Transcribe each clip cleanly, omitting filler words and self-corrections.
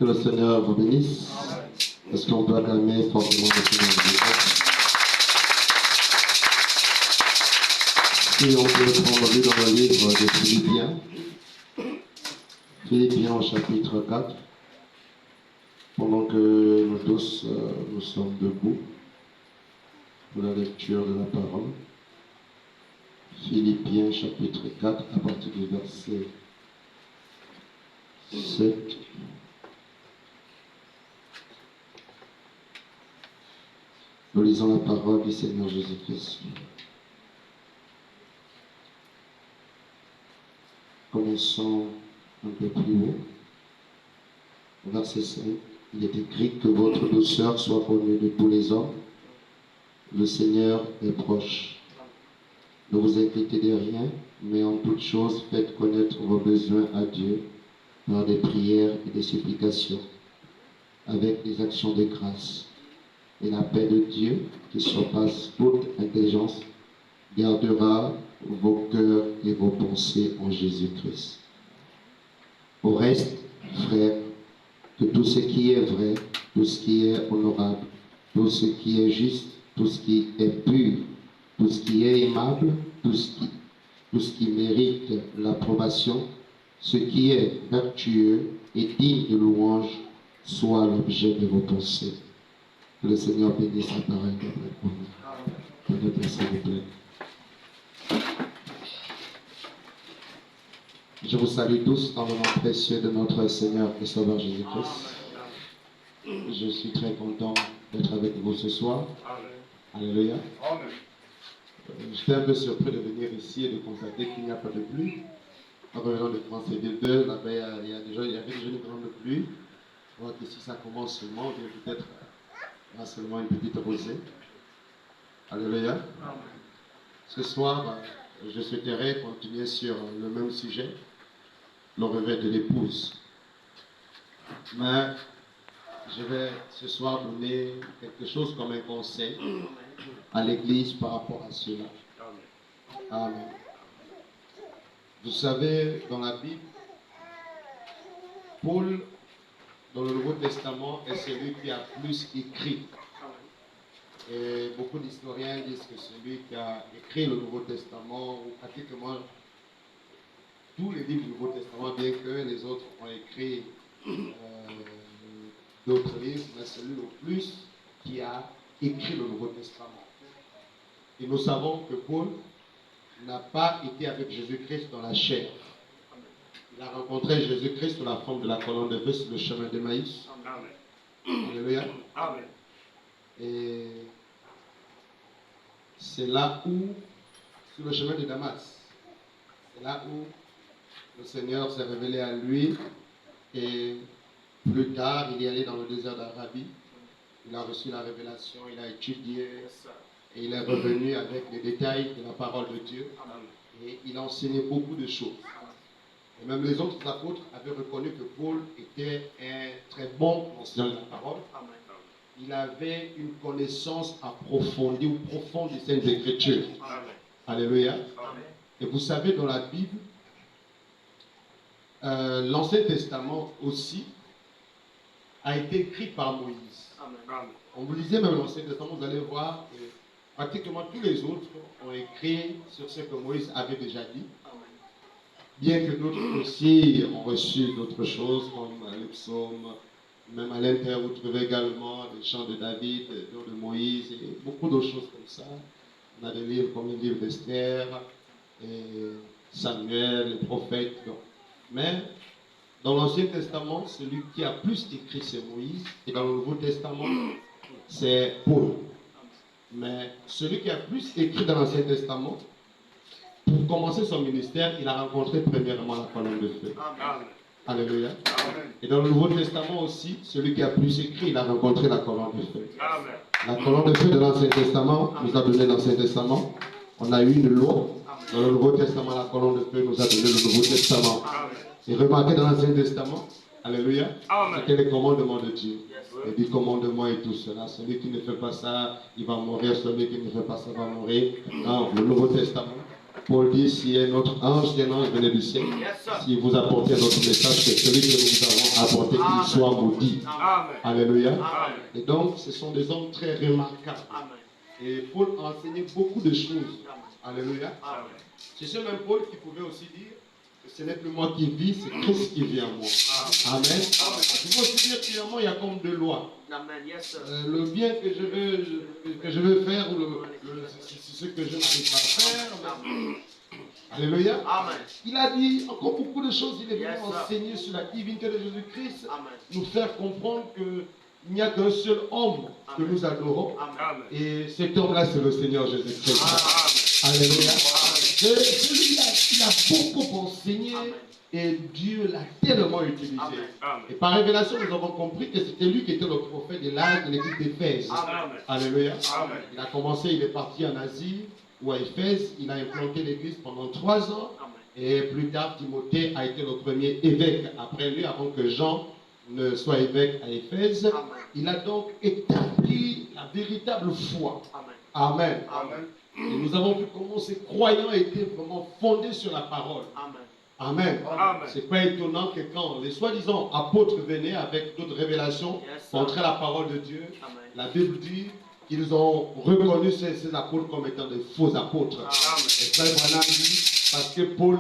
Que le Seigneur vous bénisse. Est-ce qu'on peut acclamer fortement le Seigneur Jésus? Si on peut le prendre dans le livre de Philippiens. Philippiens au chapitre 4. Pendant que nous tous nous sommes debout pour la lecture de la parole. Philippiens chapitre 4 à partir du verset 7. Nous lisons la parole du Seigneur Jésus-Christ. Commençons un peu plus haut. Verset 5. Il est écrit que votre douceur soit connue de tous les hommes. Le Seigneur est proche. Ne vous inquiétez de rien, mais en toutes choses, faites connaître vos besoins à Dieu par des prières et des supplications, avec des actions de grâce. Et la paix de Dieu, qui surpasse toute intelligence, gardera vos cœurs et vos pensées en Jésus-Christ. Au reste, frères, que tout ce qui est vrai, tout ce qui est honorable, tout ce qui est juste, tout ce qui est pur, tout ce qui est aimable, tout ce qui mérite l'approbation, ce qui est vertueux et digne de louange, soit l'objet de vos pensées. Que le Seigneur bénisse sa parole pour nous. Prenez, s'il vous plaît. Je vous salue tous dans le nom précieux de notre Seigneur et Sauveur Jésus-Christ. Je suis très content d'être avec vous ce soir. Alléluia. J'étais un peu surpris de venir ici et de constater qu'il n'y a pas de pluie. En revenant de France et de 2, là-bas, il y avait déjà une grande pluie. Donc ici, ça commence seulement, peut-être seulement une petite rosée. Alléluia. Ce soir, je souhaiterais continuer sur le même sujet, le revers de l'épouse. Mais je vais ce soir donner quelque chose comme un conseil à l'Église par rapport à cela. Amen. Vous savez, dans la Bible, Paul, dans le Nouveau Testament, est celui qui a plus écrit. Et beaucoup d'historiens disent que celui qui a écrit le Nouveau Testament, ou pratiquement tous les livres du Nouveau Testament, bien que les autres ont écrit d'autres livres, mais celui le plus qui a écrit le Nouveau Testament. Et nous savons que Paul n'a pas été avec Jésus-Christ dans la chair. Il a rencontré Jésus-Christ sous la forme de la colonne de feu sur le chemin de Maïs. Alléluia. Amen. Et c'est là où, sur le chemin de Damas, c'est là où le Seigneur s'est révélé à lui. Et plus tard, il est allé dans le désert d'Arabie. Il a reçu la révélation, il a étudié. Et il est revenu avec les détails de la parole de Dieu. Et il a enseigné beaucoup de choses. Et même les autres apôtres avaient reconnu que Paul était un très bon enseignant de la parole. Il avait une connaissance approfondie ou profonde des Saintes Écritures. Alléluia. Et vous savez, dans la Bible, l'Ancien Testament aussi a été écrit par Moïse. On vous lisez même l'Ancien Testament, vous allez voir que pratiquement tous les autres ont écrit sur ce que Moïse avait déjà dit. Bien que d'autres aussi ont reçu d'autres choses, comme les psaumes, même à l'intérieur, vous trouvez également les chants de David, de Moïse, et beaucoup d'autres choses comme ça. On a des livres comme le livre d'Esther, et Samuel, les prophètes. Mais dans l'Ancien Testament, celui qui a plus écrit, c'est Moïse, et dans le Nouveau Testament, c'est Paul. Mais celui qui a plus écrit dans l'Ancien Testament, pour commencer son ministère, il a rencontré premièrement la colonne de feu. Amen. Alléluia. Amen. Et dans le Nouveau Testament aussi, celui qui a plus écrit, il a rencontré la colonne de feu. Amen. La colonne de feu de l'Ancien Testament nous a donné l'Ancien Testament. On a eu une loi. Dans le Nouveau Testament, la colonne de feu nous a donné le Nouveau Testament. Amen. Et remarquez dans l'Ancien Testament, alléluia, c'était les commandements de Dieu. Les 10 commandements et tout cela. Celui qui ne fait pas ça, il va mourir. Celui qui ne fait pas ça va mourir. Dans le Nouveau Testament, Paul dit, si un autre ange venait du ciel, si vous apportez notre message, que celui que nous avons apporté, qu'il soit maudit. Alléluia. Et donc, ce sont des hommes très remarquables. Et Paul a enseigné beaucoup de choses. Alléluia. C'est ce même Paul qui pouvait aussi dire que ce n'est plus moi qui vis, c'est Christ qui vit en moi. Amen. Il faut aussi dire finalement, il y a comme deux lois. Le bien que je veux faire, ou c'est ce que je n'arrive pas à faire. Alléluia. Il a dit encore beaucoup de choses. Il est venu enseigner sur la divinité de Jésus-Christ, nous faire comprendre qu'il n'y a qu'un seul homme que nous adorons. Et cet homme-là, c'est le Seigneur Jésus-Christ. Alléluia. Il a beaucoup enseigné. Et Dieu l'a tellement utilisé. Et par révélation, nous avons compris que c'était lui qui était le prophète de l'âge de l'église d'Éphèse. Alléluia. Il a commencé, il est parti en Asie ou à Éphèse. Il a implanté l'église pendant 3 ans. Et plus tard, Timothée a été le premier évêque après lui, avant que Jean ne soit évêque à Éphèse. Il a donc établi la véritable foi. Amen. Et nous avons vu comment ces croyants étaient vraiment fondés sur la parole. Amen. C'est pas étonnant que quand les soi-disant apôtres venaient avec d'autres révélations, montraient la parole de Dieu, la Bible dit qu'ils ont reconnu ces apôtres comme étant des faux apôtres. Et Frère Branham dit, parce que Paul,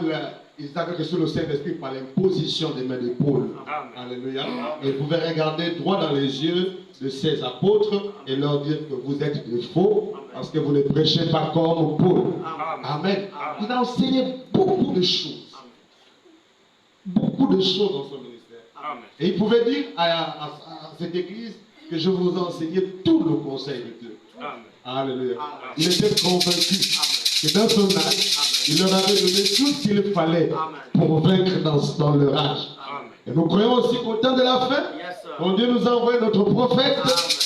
ils avaient reçu le Saint-Esprit par l'imposition des mains de Paul. Alléluia. Et vous pouvez regarder droit dans les yeux de ces apôtres et leur dire que vous êtes des faux parce que vous ne prêchez pas comme Paul. Amen. Il a enseigné beaucoup de choses. Beaucoup de choses dans son ministère. Et il pouvait dire à cette église que je vous ai enseigné tout le conseil de Dieu. Alléluia. Il était convaincu que dans son âge, il leur avait donné tout ce qu'il fallait pour vaincre dans leur âge. Et nous croyons aussi qu'au temps de la fin, quand Dieu nous a envoyé notre prophète,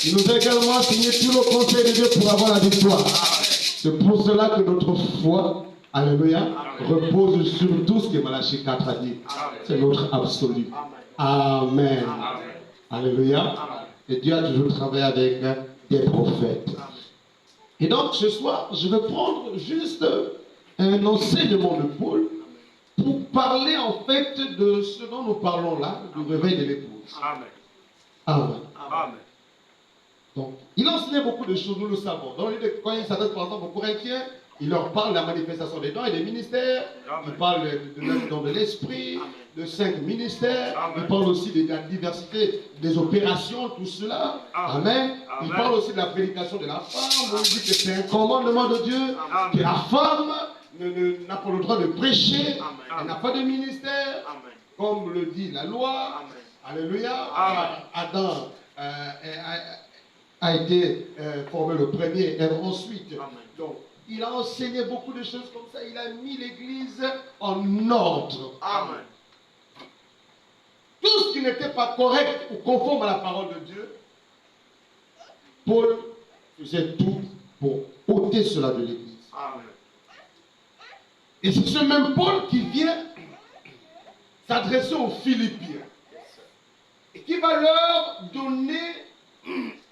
il nous a également enseigné tout le conseil de Dieu pour avoir la victoire. C'est pour cela que notre foi, alléluia, repose sur tout ce que Malachie 4 a dit. C'est notre absolu. Amen. Alléluia. Et Dieu a toujours travaillé avec des prophètes. Et donc ce soir, je vais prendre juste un enseignement de Paul pour parler en fait de ce dont nous parlons là, du réveil de l'épouse. Amen. Donc, il enseignait beaucoup de choses, nous le savons. Donc, quand il s'adresse par exemple aux Corinthiens, il leur parle de la manifestation des dons et des ministères. Il parle de don de l'esprit, de 5 ministères. Il parle aussi de la diversité des opérations, tout cela. Amen. Il parle aussi de la prédication de la femme. On dit que c'est un commandement de Dieu, que la femme n'a pas le droit de prêcher. Elle n'a pas de ministère, comme le dit la loi. Alléluia. Adam a été formé le premier, et ensuite. Donc, il a enseigné beaucoup de choses comme ça. Il a mis l'église en ordre. Amen. Tout ce qui n'était pas correct ou conforme à la parole de Dieu, Paul faisait tout pour ôter cela de l'église. Amen. Et c'est ce même Paul qui vient s'adresser aux Philippiens et qui va leur donner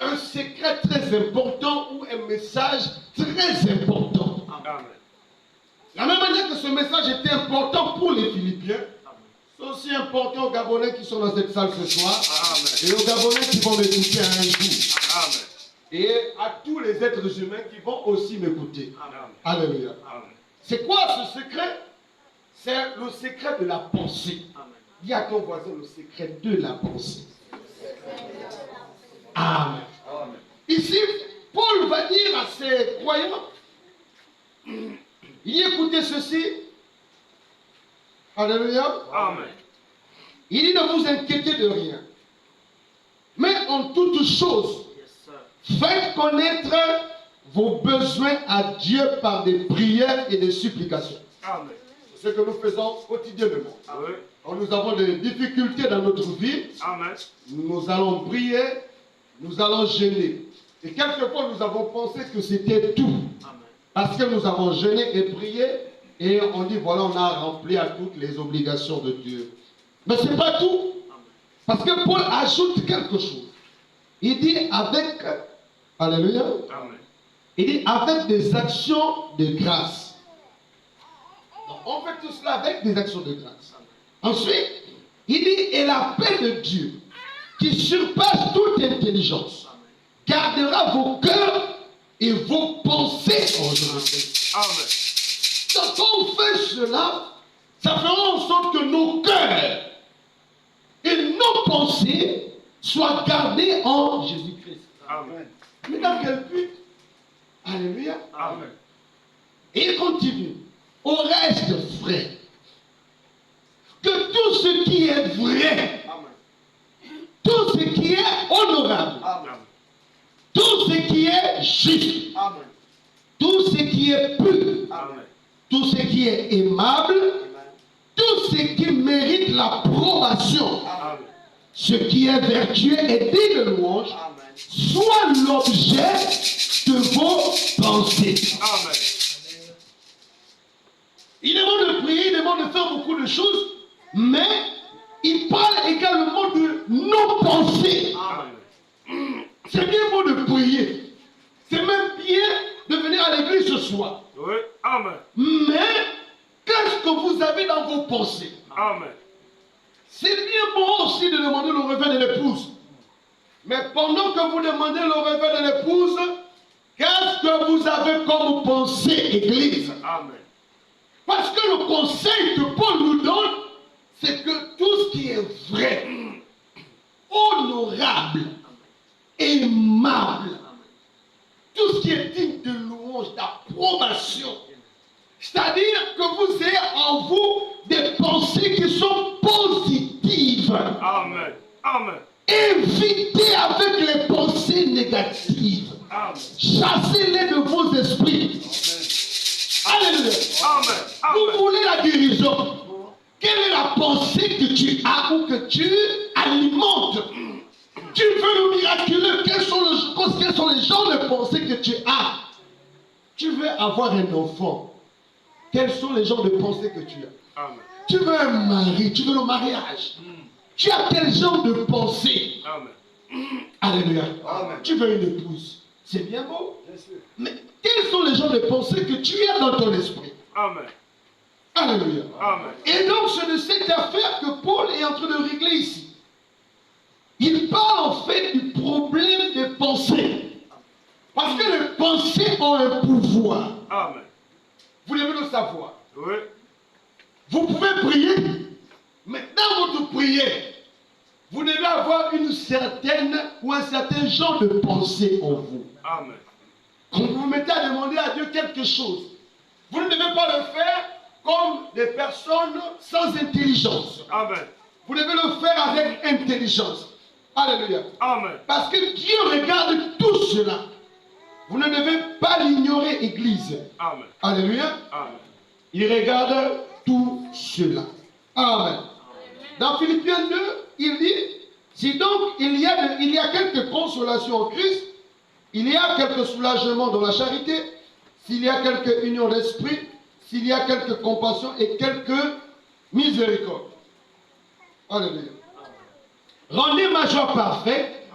un secret très important ou un message très important. Amen. La même manière que ce message était important pour les Philippiens, c'est aussi important aux Gabonais qui sont dans cette salle ce soir. Amen. Et aux Gabonais qui vont m'écouter un jour. Amen. Et à tous les êtres humains qui vont aussi m'écouter. Alléluia. C'est quoi ce secret? C'est le secret de la pensée. Dis à ton voisin le secret de la pensée. Amen. Amen. Ici, Paul va dire à ses croyants, il écoutez ceci. Alléluia. Amen. Il dit ne vous inquiétez de rien. Mais en toute chose, faites connaître vos besoins à Dieu par des prières et des supplications. Amen. C'est ce que nous faisons quotidiennement. Amen. Quand nous avons des difficultés dans notre vie, amen, nous allons prier, nous allons jeûner. Et quelquefois, nous avons pensé que c'était tout. Amen. Parce que nous avons jeûné et prié, et on dit, voilà, on a rempli à toutes les obligations de Dieu. Mais ce n'est pas tout. Amen. Parce que Paul ajoute quelque chose. Il dit avec, alléluia, amen, il dit avec des actions de grâce. On fait tout cela avec des actions de grâce. Ensuite, il dit, et la paix de Dieu, qui surpasse toute intelligence, gardera vos cœurs et vos pensées en Jésus-Christ. Amen. Donc quand on fait cela, ça fera en sorte que nos cœurs et nos pensées soient gardés en Jésus-Christ. Amen. Mais dans quel but? Alléluia. Amen. Et il continue. Au reste, frère, que tout ce qui est vrai, amen, tout ce qui est honorable, amen, tout ce qui est juste, amen, tout ce qui est pur, amen, tout ce qui est aimable, amen, tout ce qui mérite l'approbation, amen, ce qui est vertueux et digne de louange, amen, soit l'objet de vos pensées. Amen. Il demande de prier, il demande de faire beaucoup de choses, mais il parle également de nos pensées. Amen. C'est bien beau de prier. C'est même bien de venir à l'église ce soir. Oui. Amen. Mais qu'est-ce que vous avez dans vos pensées? Amen. C'est bien beau aussi de demander le réveil de l'épouse. Mais pendant que vous demandez le réveil de l'épouse, qu'est-ce que vous avez comme pensée, église? Amen. Parce que le conseil que Paul nous donne, c'est que tout ce qui est vrai, honorable, aimable, tout ce qui est digne de louange, d'approbation, c'est-à-dire que vous ayez en vous des pensées qui sont positives. Amen. Amen. Évitez avec les pensées négatives. Amen. Chassez-les de vos esprits. Alléluia. Amen. Vous voulez la guérison. Quelle est la pensée que tu as ou que tu alimentes? Tu veux le miraculeux. Quels sont les genres de pensées que tu as? Tu veux avoir un enfant. Quels sont les genres de pensées que tu as? Amen. Tu veux un mari. Tu veux le mariage. Tu as quel genre de pensée? Amen. Alléluia. Amen. Tu veux une épouse. C'est bien beau. Bien sûr. Mais quels sont les genres de pensées que tu as dans ton esprit? Amen. Alléluia. Amen. Et donc, c'est de cette affaire que Paul est en train de régler ici. Il parle en fait du problème des pensées. Parce que les pensées ont un pouvoir. Amen. Vous devez le savoir. Oui. Vous pouvez prier, mais dans votre prière, vous devez avoir une certaine ou un certain genre de pensée en vous. Amen. Quand vous vous mettez à demander à Dieu quelque chose, vous ne devez pas le faire comme des personnes sans intelligence. Amen. Vous devez le faire avec intelligence. Alléluia. Amen. Parce que Dieu regarde tout cela. Vous ne devez pas l'ignorer, Église. Amen. Alléluia. Amen. Il regarde tout cela. Amen. Dans Philippiens 2, il dit, si donc il y a quelques consolations en Christ, il y a quelques soulagements dans la charité, s'il y a quelques unions d'esprit, s'il y a quelques compassions et quelques miséricordes. Alléluia. Rendez ma joie parfaite,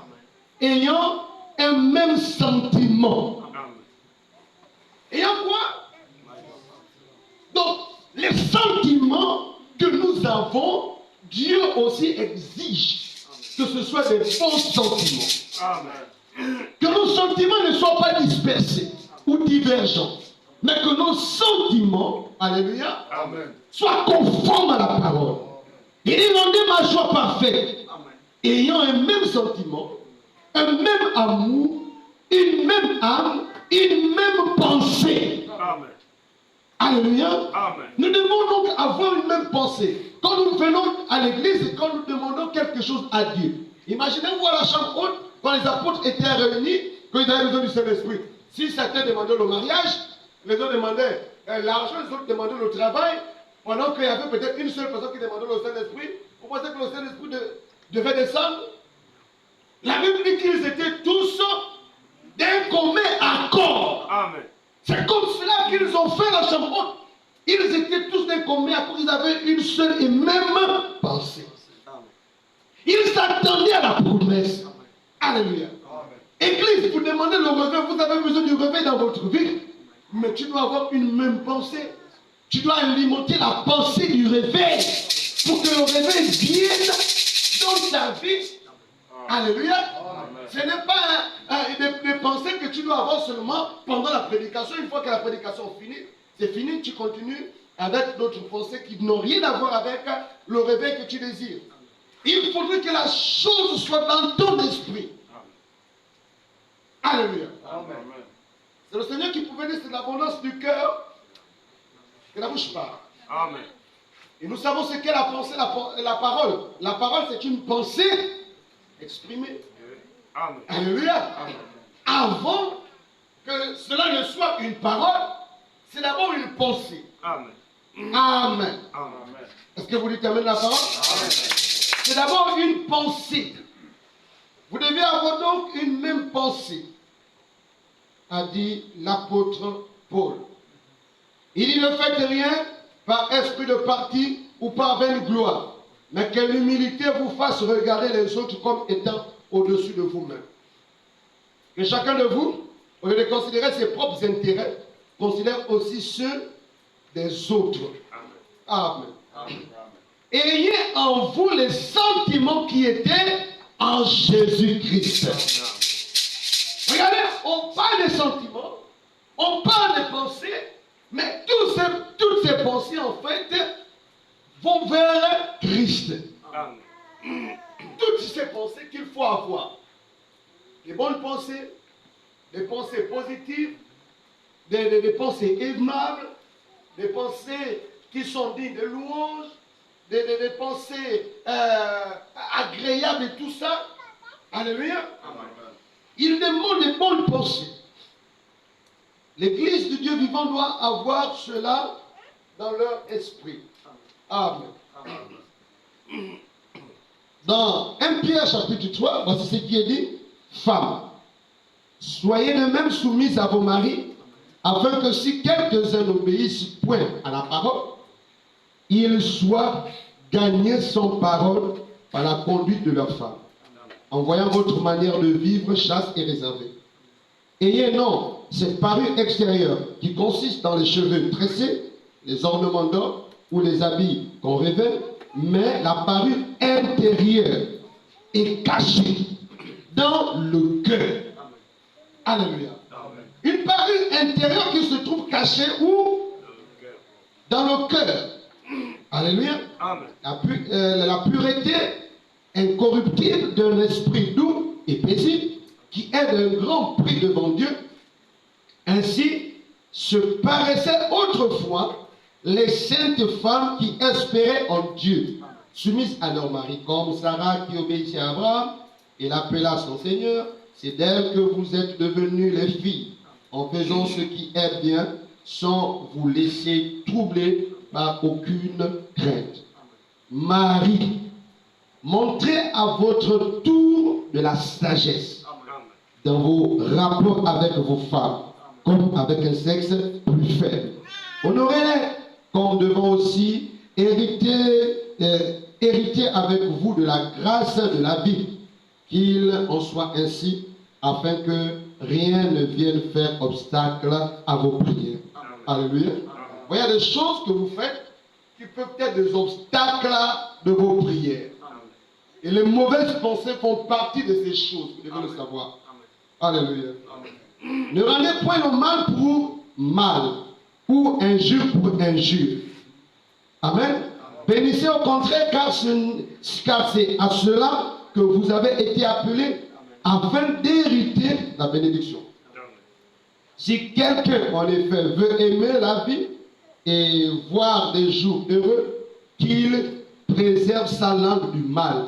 ayant un même sentiment. Ayant quoi? Donc, les sentiments que nous avons, Dieu aussi exige que ce soit des bons sentiments. Amen. Que nos sentiments ne soient pas dispersés ou divergents, mais que nos sentiments, alléluia, amen, soient conformes à la parole. Il dit, rendez ma joie parfaite, amen, ayant un même sentiment, un même amour, une même âme, une même pensée. Amen. Alléluia. Amen. Nous devons donc avoir une même pensée. Quand nous venons à l'église et quand nous demandons quelque chose à Dieu. Imaginez-vous à la chambre haute, quand les apôtres étaient réunis, quand ils avaient besoin du Saint-Esprit. Si certains demandaient le mariage, les autres demandaient l'argent, les autres demandaient le travail, pendant qu'il y avait peut-être une seule personne qui demandait le Saint-Esprit, vous pensez que le Saint-Esprit devait descendre? La Bible dit qu'ils étaient tous d'un commun accord. Amen. C'est comme cela qu'ils ont fait la chambre haute. Ils étaient tous d'un commun accord. Ils avaient une seule et même pensée. Amen. Ils s'attendaient à la promesse. Amen. Alléluia. Amen. Église, vous demandez le réveil, vous avez besoin du réveil dans votre vie, mais tu dois avoir une même pensée. Tu dois alimenter la pensée du réveil pour que le réveil vienne dans ta vie. Alléluia. Amen. Ce n'est pas des pensées que tu dois avoir seulement pendant la prédication. Une fois que la prédication finit, c'est fini, tu continues avec d'autres pensées qui n'ont rien à voir avec le réveil que tu désires. Il faudrait que la chose soit dans ton esprit. Alléluia. Amen. C'est le Seigneur qui pouvait dire c'est l'abondance du cœur que la bouche parle. Amen. Et nous savons ce qu'est la pensée, la parole. La parole, c'est une pensée exprimée. Amen. Alléluia. Amen. Avant que cela ne soit une parole, c'est d'abord une pensée. Amen. Amen. Amen. Est-ce que vous dites Amen la parole? Amen. C'est d'abord une pensée. Vous devez avoir donc une même pensée, a dit l'apôtre Paul. Il dit ne faites rien par esprit de parti ou par vaine gloire, mais que l'humilité vous fasse regarder les autres comme étant au-dessus de vous-même. Que chacun de vous, au lieu de considérer ses propres intérêts, considère aussi ceux des autres. Amen. Amen. Ayez en vous les sentiments qui étaient en Jésus-Christ. Regardez, on parle des sentiments, on parle des pensées, mais toutes ces pensées, en fait, vont vers Christ. Amen. Toutes ces pensées qu'il faut avoir. Des bonnes pensées, des pensées positives, des pensées aimables, des pensées qui sont dignes de louange, des pensées agréables et tout ça. Alléluia. Amen. Il demande des bonnes pensées. L'Église du Dieu vivant doit avoir cela dans leur esprit. Amen. Amen. Dans 1 Pierre chapitre 3, voici ce qui est dit. Femmes, soyez de même soumises à vos maris, afin que si quelques-uns n'obéissent point à la parole, ils soient gagnés sans parole par la conduite de leurs femmes, en voyant votre manière de vivre chaste et réservée. Ayez non cette parure extérieure qui consiste dans les cheveux tressés, les ornements d'or ou les habits qu'on révèle, mais la parure intérieure est cachée dans le cœur. Alléluia. Une parure intérieure qui se trouve cachée où? Dans le cœur. Alléluia. La pureté incorruptible d'un esprit doux et paisible qui est d'un grand prix devant Dieu. Ainsi se paraissaient autrefois les saintes femmes qui espéraient en Dieu, soumises à leur mari, comme Sarah qui obéissait à Abraham et l'appela son Seigneur. C'est d'elle que vous êtes devenues les filles, en faisant ce qui est bien, sans vous laisser troubler par aucune crainte. Marie, montrez à votre tour de la sagesse dans vos rapports avec vos femmes, comme avec un sexe plus faible. Honorez-les comme devant aussi hériter avec vous de la grâce de la vie, qu'il en soit ainsi, afin que rien ne vienne faire obstacle à vos prières. Alléluia. Il y a des choses que vous faites qui peuvent être des obstacles de vos prières. Et les mauvaises pensées font partie de ces choses, vous devez le savoir. Alléluia. Ne rendez point le mal pour mal, ou injure pour injure. Amen. Bénissez au contraire, car c'est à cela que vous avez été appelés, afin d'hériter la bénédiction. Si quelqu'un, en effet, veut aimer la vie et voir des jours heureux, qu'il préserve sa langue du mal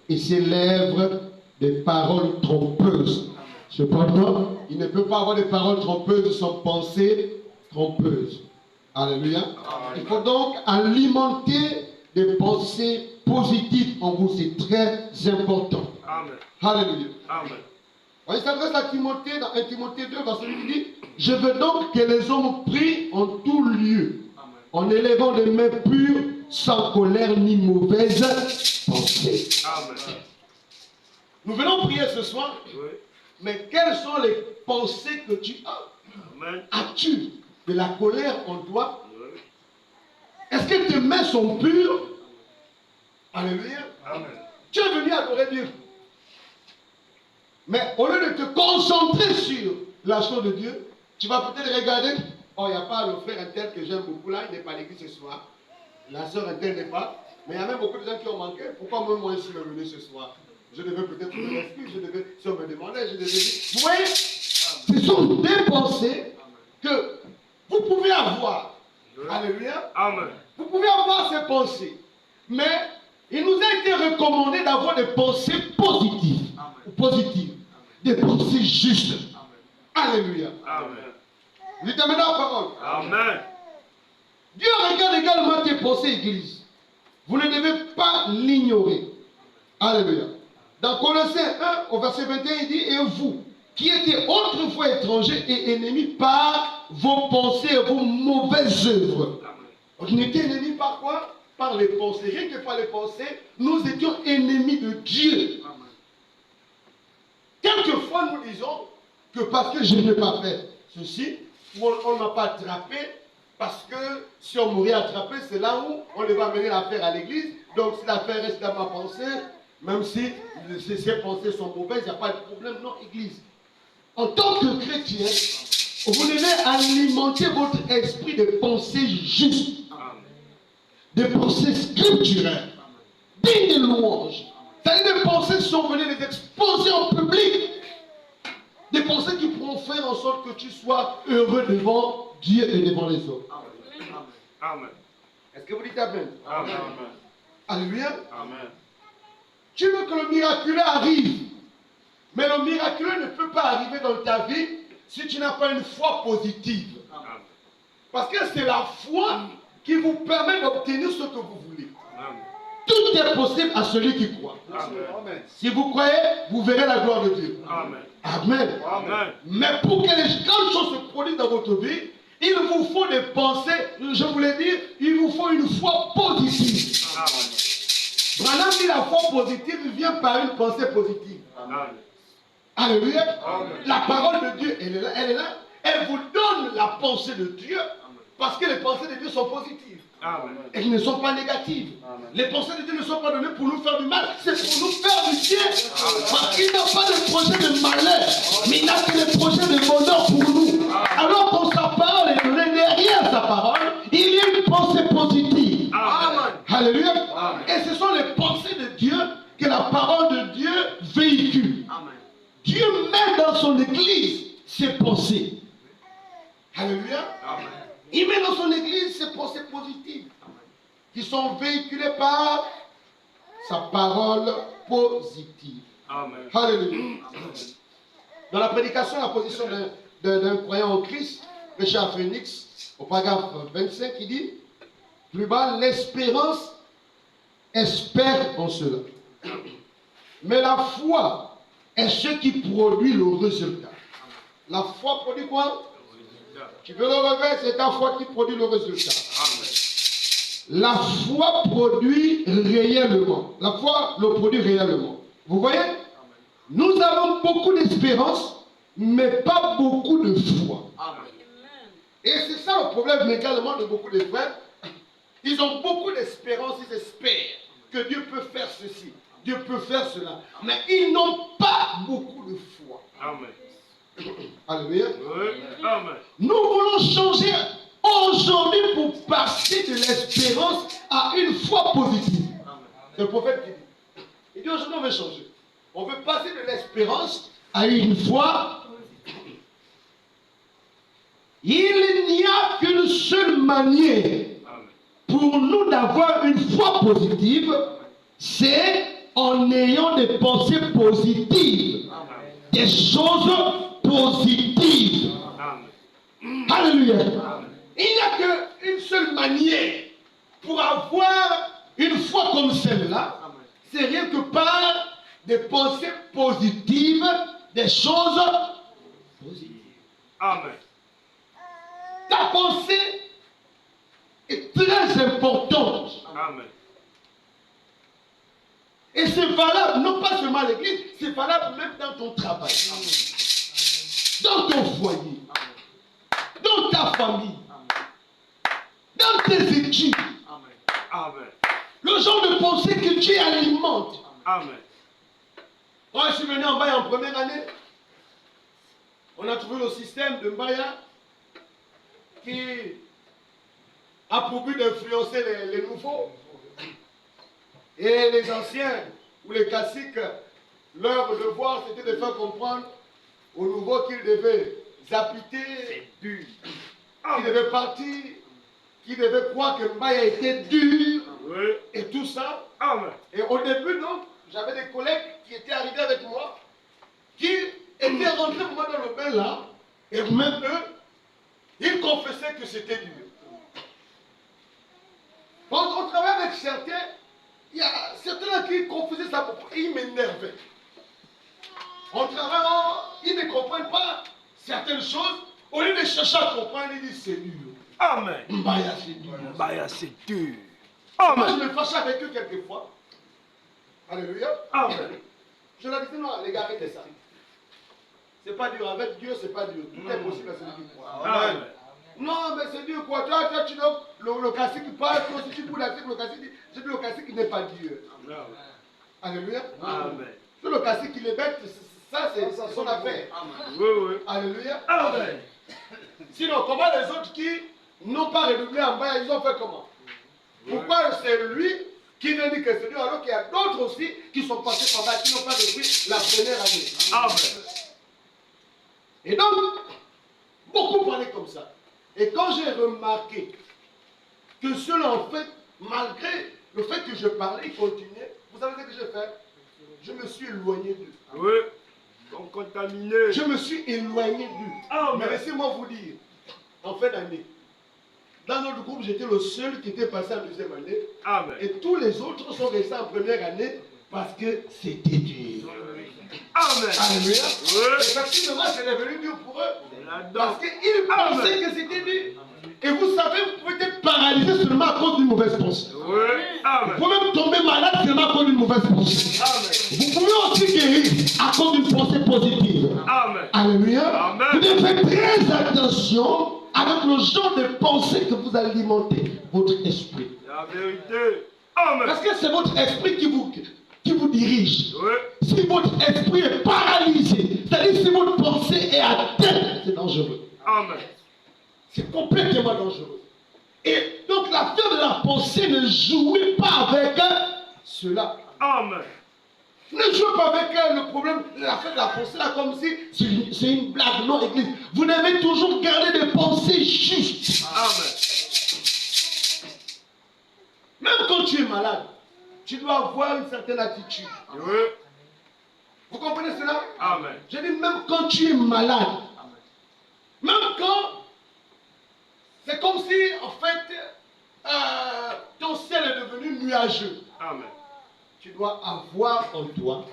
et ses lèvres des paroles trompeuses. Cependant, il ne peut pas avoir des paroles trompeuses sans pensée trompeuse. Alléluia. Il faut donc alimenter des pensées positives en vous. C'est très important. Amen. Alléluia. Amen. Il s'adresse à Timothée dans 1 Timothée 2, verset 8, il dit: je veux donc que les hommes prient en tout lieu, en élevant des mains pures, sans colère ni mauvaise pensée. Amen. Nous venons prier ce soir, mais quelles sont les pensées que tu as? Amen. As-tu de la colère en toi? Est-ce que tes mains sont pures? Alléluia. Amen. Tu es venu adorer Dieu. Mais au lieu de te concentrer sur la chose de Dieu, tu vas peut-être regarder, oh, il n'y a pas le frère un tel que j'aime beaucoup là, il n'est pas à l'église ce soir. La soeur un tel n'est pas. Mais il y a même beaucoup de gens qui ont manqué. Pourquoi même moi je suis venu ce soir? Je devais peut-être me l'excuse, si on me demandait, je devais dire. Vous voyez, ce sont des pensées que vous pouvez avoir. Alléluia. Amen. Vous pouvez avoir ces pensées. Mais il nous a été recommandé d'avoir des pensées positives. Positives. Des pensées justes. Alléluia. Amen. Lui t'amène la parole. Amen. Dieu regarde également tes pensées, Église. Vous ne devez pas l'ignorer. Alléluia. Dans Colossiens 1, au verset 21, il dit, et vous, qui étiez autrefois étrangers et ennemis par vos pensées et vos mauvaises œuvres. On était ennemis par quoi? Par les pensées. Rien que par les pensées, nous étions ennemis de Dieu. Quelquefois, nous disons que parce que je n'ai pas fait ceci, ou on ne m'a pas attrapé, parce que si on m'aurait attrapé, c'est là où on devait amener l'affaire à l'église. Donc si l'affaire reste dans ma pensée, même si ces pensées sont mauvaises, il n'y a pas de problème. Non, église. En tant que chrétien, vous devez alimenter votre esprit de pensées justes, de pensées scripturelles, dignes de louange. C'est-à-dire des pensées qui sont venues les exposer en public. Des pensées qui pourront faire en sorte que tu sois heureux devant Dieu et devant les autres. Amen. Est-ce que vous dites Amen? Amen. Alléluia. Amen. Tu veux que le miraculeux arrive. Mais le miraculeux ne peut pas arriver dans ta vie si tu n'as pas une foi positive. Amen. Parce que c'est la foi qui vous permet d'obtenir ce que vous voulez. Amen. Tout est possible à celui qui croit. Amen. Si vous croyez, vous verrez la gloire de Dieu. Amen. Amen. Amen. Mais pour que les grandes choses se produisent dans votre vie, il vous faut des pensées, je voulais dire, il vous faut une foi positive. Amen. Branham dit la foi positive vient par une pensée positive. Amen. Alléluia. Amen. La parole de Dieu, elle est là, elle est là. Elle vous donne la pensée de Dieu parce que les pensées de Dieu sont positives. Amen. Elles ne sont pas négatives. Amen. Les pensées de Dieu ne sont pas données pour nous faire du mal, c'est pour nous faire du bien. Parce qu'il n'a pas de projet de malheur, mais il n'a que des projets de bonheur pour nous. Alors quand sa parole est donnée derrière sa parole, il y a une pensée positive. Amen. Alléluia. Amen. Et ce sont les pensées de Dieu que la parole de Dieu véhicule. Amen. Dieu met dans son église ses pensées. Alléluia. Amen. Il met dans son église ses pensées positives qui sont véhiculées par sa parole positive. Amen. Alléluia. Dans la prédication, la position d'un croyant en Christ, prêché à Phoenix, au paragraphe 25, il dit, plus bas, l'espérance espère en cela. Mais la foi est ce qui produit le résultat. La foi produit quoi? Tu veux le revers, c'est ta foi qui produit le résultat. Amen. La foi produit réellement. La foi le produit réellement. Vous voyez? Nous avons beaucoup d'espérance, mais pas beaucoup de foi. Amen. Et c'est ça le problème également de beaucoup de frères. Ils ont beaucoup d'espérance, ils espèrent que Dieu peut faire ceci, Dieu peut faire cela. Mais ils n'ont pas beaucoup de foi. Amen. Alléluia. Oui. Amen. Nous voulons changer aujourd'hui pour passer de l'espérance à une foi positive. C'est le prophète qui dit. Il dit aujourd'hui on veut changer. On veut passer de l'espérance à une foi. Il n'y a qu'une seule manière pour nous d'avoir une foi positive, c'est en ayant des pensées positives, des choses positives. Alléluia. Il n'y a qu'une seule manière pour avoir une foi comme celle-là, c'est rien que par des pensées positives, des choses positives. Amen. Ta pensée est très importante. Amen. Et c'est valable, non pas seulement à l'église, c'est valable même dans ton travail, dans ton foyer, dans ta famille, dans tes études. Amen. Le genre de pensée que Dieu alimente. Amen. Quand je suis venu en Mbaya en première année, on a trouvé le système de Mbaya qui a pour but d'influencer les nouveaux. Et les anciens ou les classiques, leur devoir c'était de faire comprendre aux nouveaux qu'ils devaient appliquer, qu'ils devaient partir, qu'ils devaient croire que Mbaya était dur, et tout ça. Amen. Et au début, donc, j'avais des collègues qui étaient arrivés avec moi, qui étaient rentrés moi dans le bain là, et même eux, ils confessaient que c'était dur. Quand on travaille avec certains, il y a certains qui confessaient ça et ils m'énervaient. En travaillant, ils ne comprennent pas certaines choses. Au lieu de chercher à comprendre, ils disent c'est dur. Amen. Mbaya c'est dur. Mbaya c'est dur. Moi Amen. je me fâchais avec eux quelquefois. Alléluia. Amen. Je leur disais non, les gars, arrêtez ça. C'est pas dur. Avec Dieu, c'est pas dur. Tout est possible à celui qui croit. Amen. Non, mais c'est dur quoi. Toi, tu donnes le classique qui parle, toi aussi tu boules la tête, le classique dit, c'est le classique qui n'est pas Dieu. Alléluia. Amen. Tout le classique qui les bête, ça c'est son affaire. Oui, oui. Alléluia. Amen. Sinon, comment les autres qui n'ont pas redoublé en bas, ils ont fait comment? Pourquoi c'est lui qui ne dit que c'est Dieu alors qu'il y a d'autres aussi qui sont passés par là, qui n'ont pas repris la première année? Amen. Et donc, beaucoup parlaient comme ça. Et quand j'ai remarqué que ceux-là, en fait, malgré le fait que je parlais, ils continuaient, vous savez ce que j'ai fait? Je me suis éloigné d'eux. Oui. Sont contaminés. Je me suis éloigné d'eux. Amen. Mais laissez-moi vous dire, en fin d'année, dans notre groupe, j'étais le seul qui était passé en deuxième année. Amen. Et tous les autres sont restés en première année parce que c'était dur. Amen. Alléluia. Oui. Effectivement, c'est devenu dur pour eux. C'est là-dedans. Parce qu'ils pensaient que c'était dur. Et vous savez, vous pouvez être paralysé seulement à cause d'une mauvaise pensée. Oui. Amen. Vous pouvez même tomber malade seulement à cause d'une mauvaise pensée. Amen. Vous pouvez aussi guérir à cause d'une pensée positive. Amen. Alléluia. Amen. Vous devez faire très attention avec le genre de pensée que vous alimentez votre esprit. La vérité. Amen. Parce que c'est votre esprit qui vous dirige. Oui. Si votre esprit est paralysé, c'est-à-dire si votre pensée est atteinte, c'est dangereux. Amen. C'est complètement dangereux. Et donc l'affaire de la pensée, ne jouez pas avec cela. Amen. Ne jouez pas avec le problème, l'affaire de la pensée là comme si c'est une blague. Non, Église. Vous devez toujours garder des pensées justes. Amen. Même quand tu es malade, tu dois avoir une certaine attitude. Oui. Vous comprenez cela? Amen. Je dis même quand tu es malade, même quand c'est comme si en fait ton ciel est devenu nuageux. Amen. Tu dois avoir en toi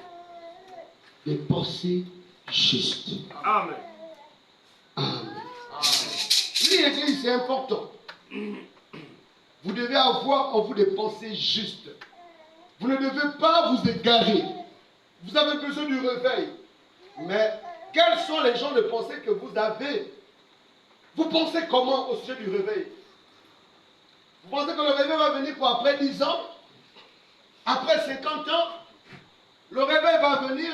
des pensées justes. Amen. Amen. Oui, l'Église, c'est important. Vous devez avoir en vous des pensées justes. Vous ne devez pas vous égarer. Vous avez besoin du réveil. Mais quels sont les genres de pensées que vous avez? Vous pensez comment au sujet du réveil? Vous pensez que le réveil va venir pour après 10 ans? Après 50 ans? Le réveil va venir,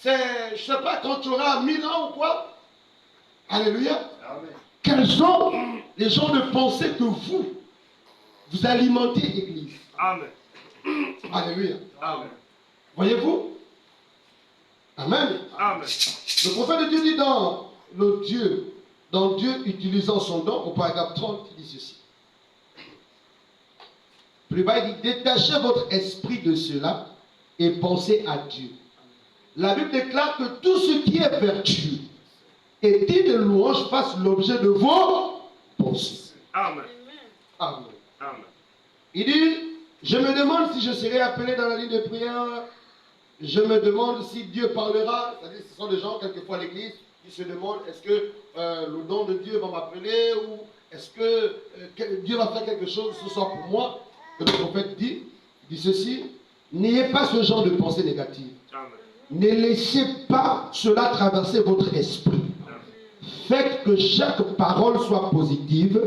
je ne sais pas, quand tu auras 1000 ans ou quoi? Alléluia. Amen. Quels sont les genres de pensées que vous alimentez, Église? Amen. Alléluia. Amen. Voyez-vous? Amen. Amen. Le prophète de Dieu dit dans Dieu utilisant son don, au paragraphe 30, il dit ceci. Plus bas, il dit, détachez votre esprit de cela et pensez à Dieu. La Bible déclare que tout ce qui est vertueux et digne de louange fasse l'objet de vos pensées. Amen. Amen. Amen. Il dit, je me demande si je serai appelé dans la ligne de prière. Je me demande si Dieu parlera. C'est-à-dire, ce sont des gens, quelquefois à l'église, qui se demandent, est-ce que le don de Dieu va m'appeler ou est-ce que Dieu va faire quelque chose ce soir pour moi? Que le prophète dit ceci, n'ayez pas ce genre de pensée négative. Amen. Ne laissez pas cela traverser votre esprit. Faites que chaque parole soit positive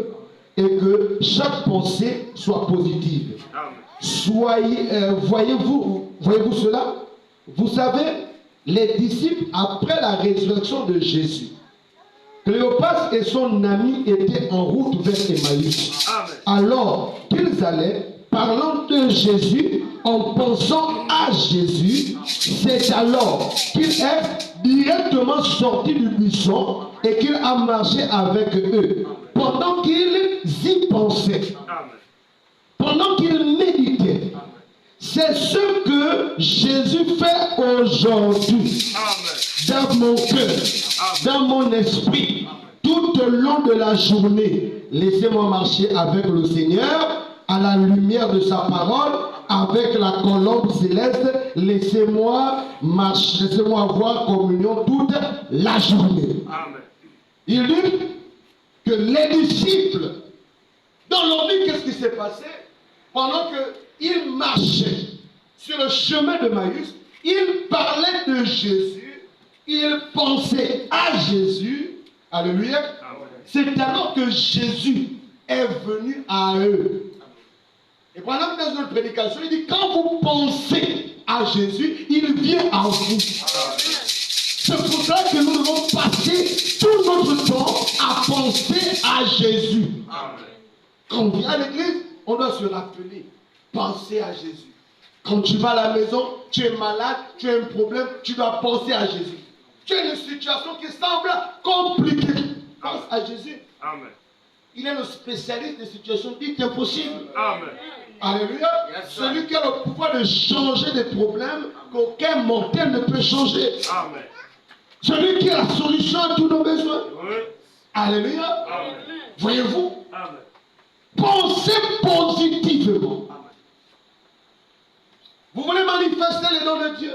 et que chaque pensée soit positive. Amen. Voyez-vous cela? Vous savez, les disciples, après la résurrection de Jésus, Cléopas et son ami étaient en route vers Emmaüs. Alors qu'ils allaient, parlant de Jésus, en pensant à Jésus, c'est alors qu'il est directement sorti du buisson et qu'il a marché avec eux. Pendant qu'ils y pensaient, pendant qu'ils méditaient, c'est ce que Jésus fait aujourd'hui dans mon cœur, dans mon esprit, tout au long de la journée. Laissez-moi marcher avec le Seigneur à la lumière de sa parole, avec la colombe céleste. Laissez-moi marcher, laissez-moi avoir communion toute la journée. Amen. Il dit que les disciples, dans leur vie, qu'est-ce qui s'est passé? Pendant qu'ils marchaient sur le chemin de Maïs, ils parlaient de Jésus, ils pensaient à Jésus. Alléluia. C'est alors que Jésus est venu à eux. Et pendant dans notre prédication, il dit, quand vous pensez à Jésus, il vient à vous. C'est pour ça que nous devons passer tout notre temps à penser à Jésus. Quand on vient à l'église, on doit se rappeler, penser à Jésus. Quand tu vas à la maison, tu es malade, tu as un problème, tu dois penser à Jésus. Tu as une situation qui semble compliquée. Pense à Jésus. Amen. Il est le spécialiste des situations dites impossibles. Amen. Alléluia. Celui qui a le pouvoir de changer des problèmes qu'aucun mortel ne peut changer. Amen. Celui qui a la solution à tous nos besoins. Oui. Alléluia. Amen. Voyez-vous, Amen. pensez positivement. Vous voulez manifester les dons de Dieu?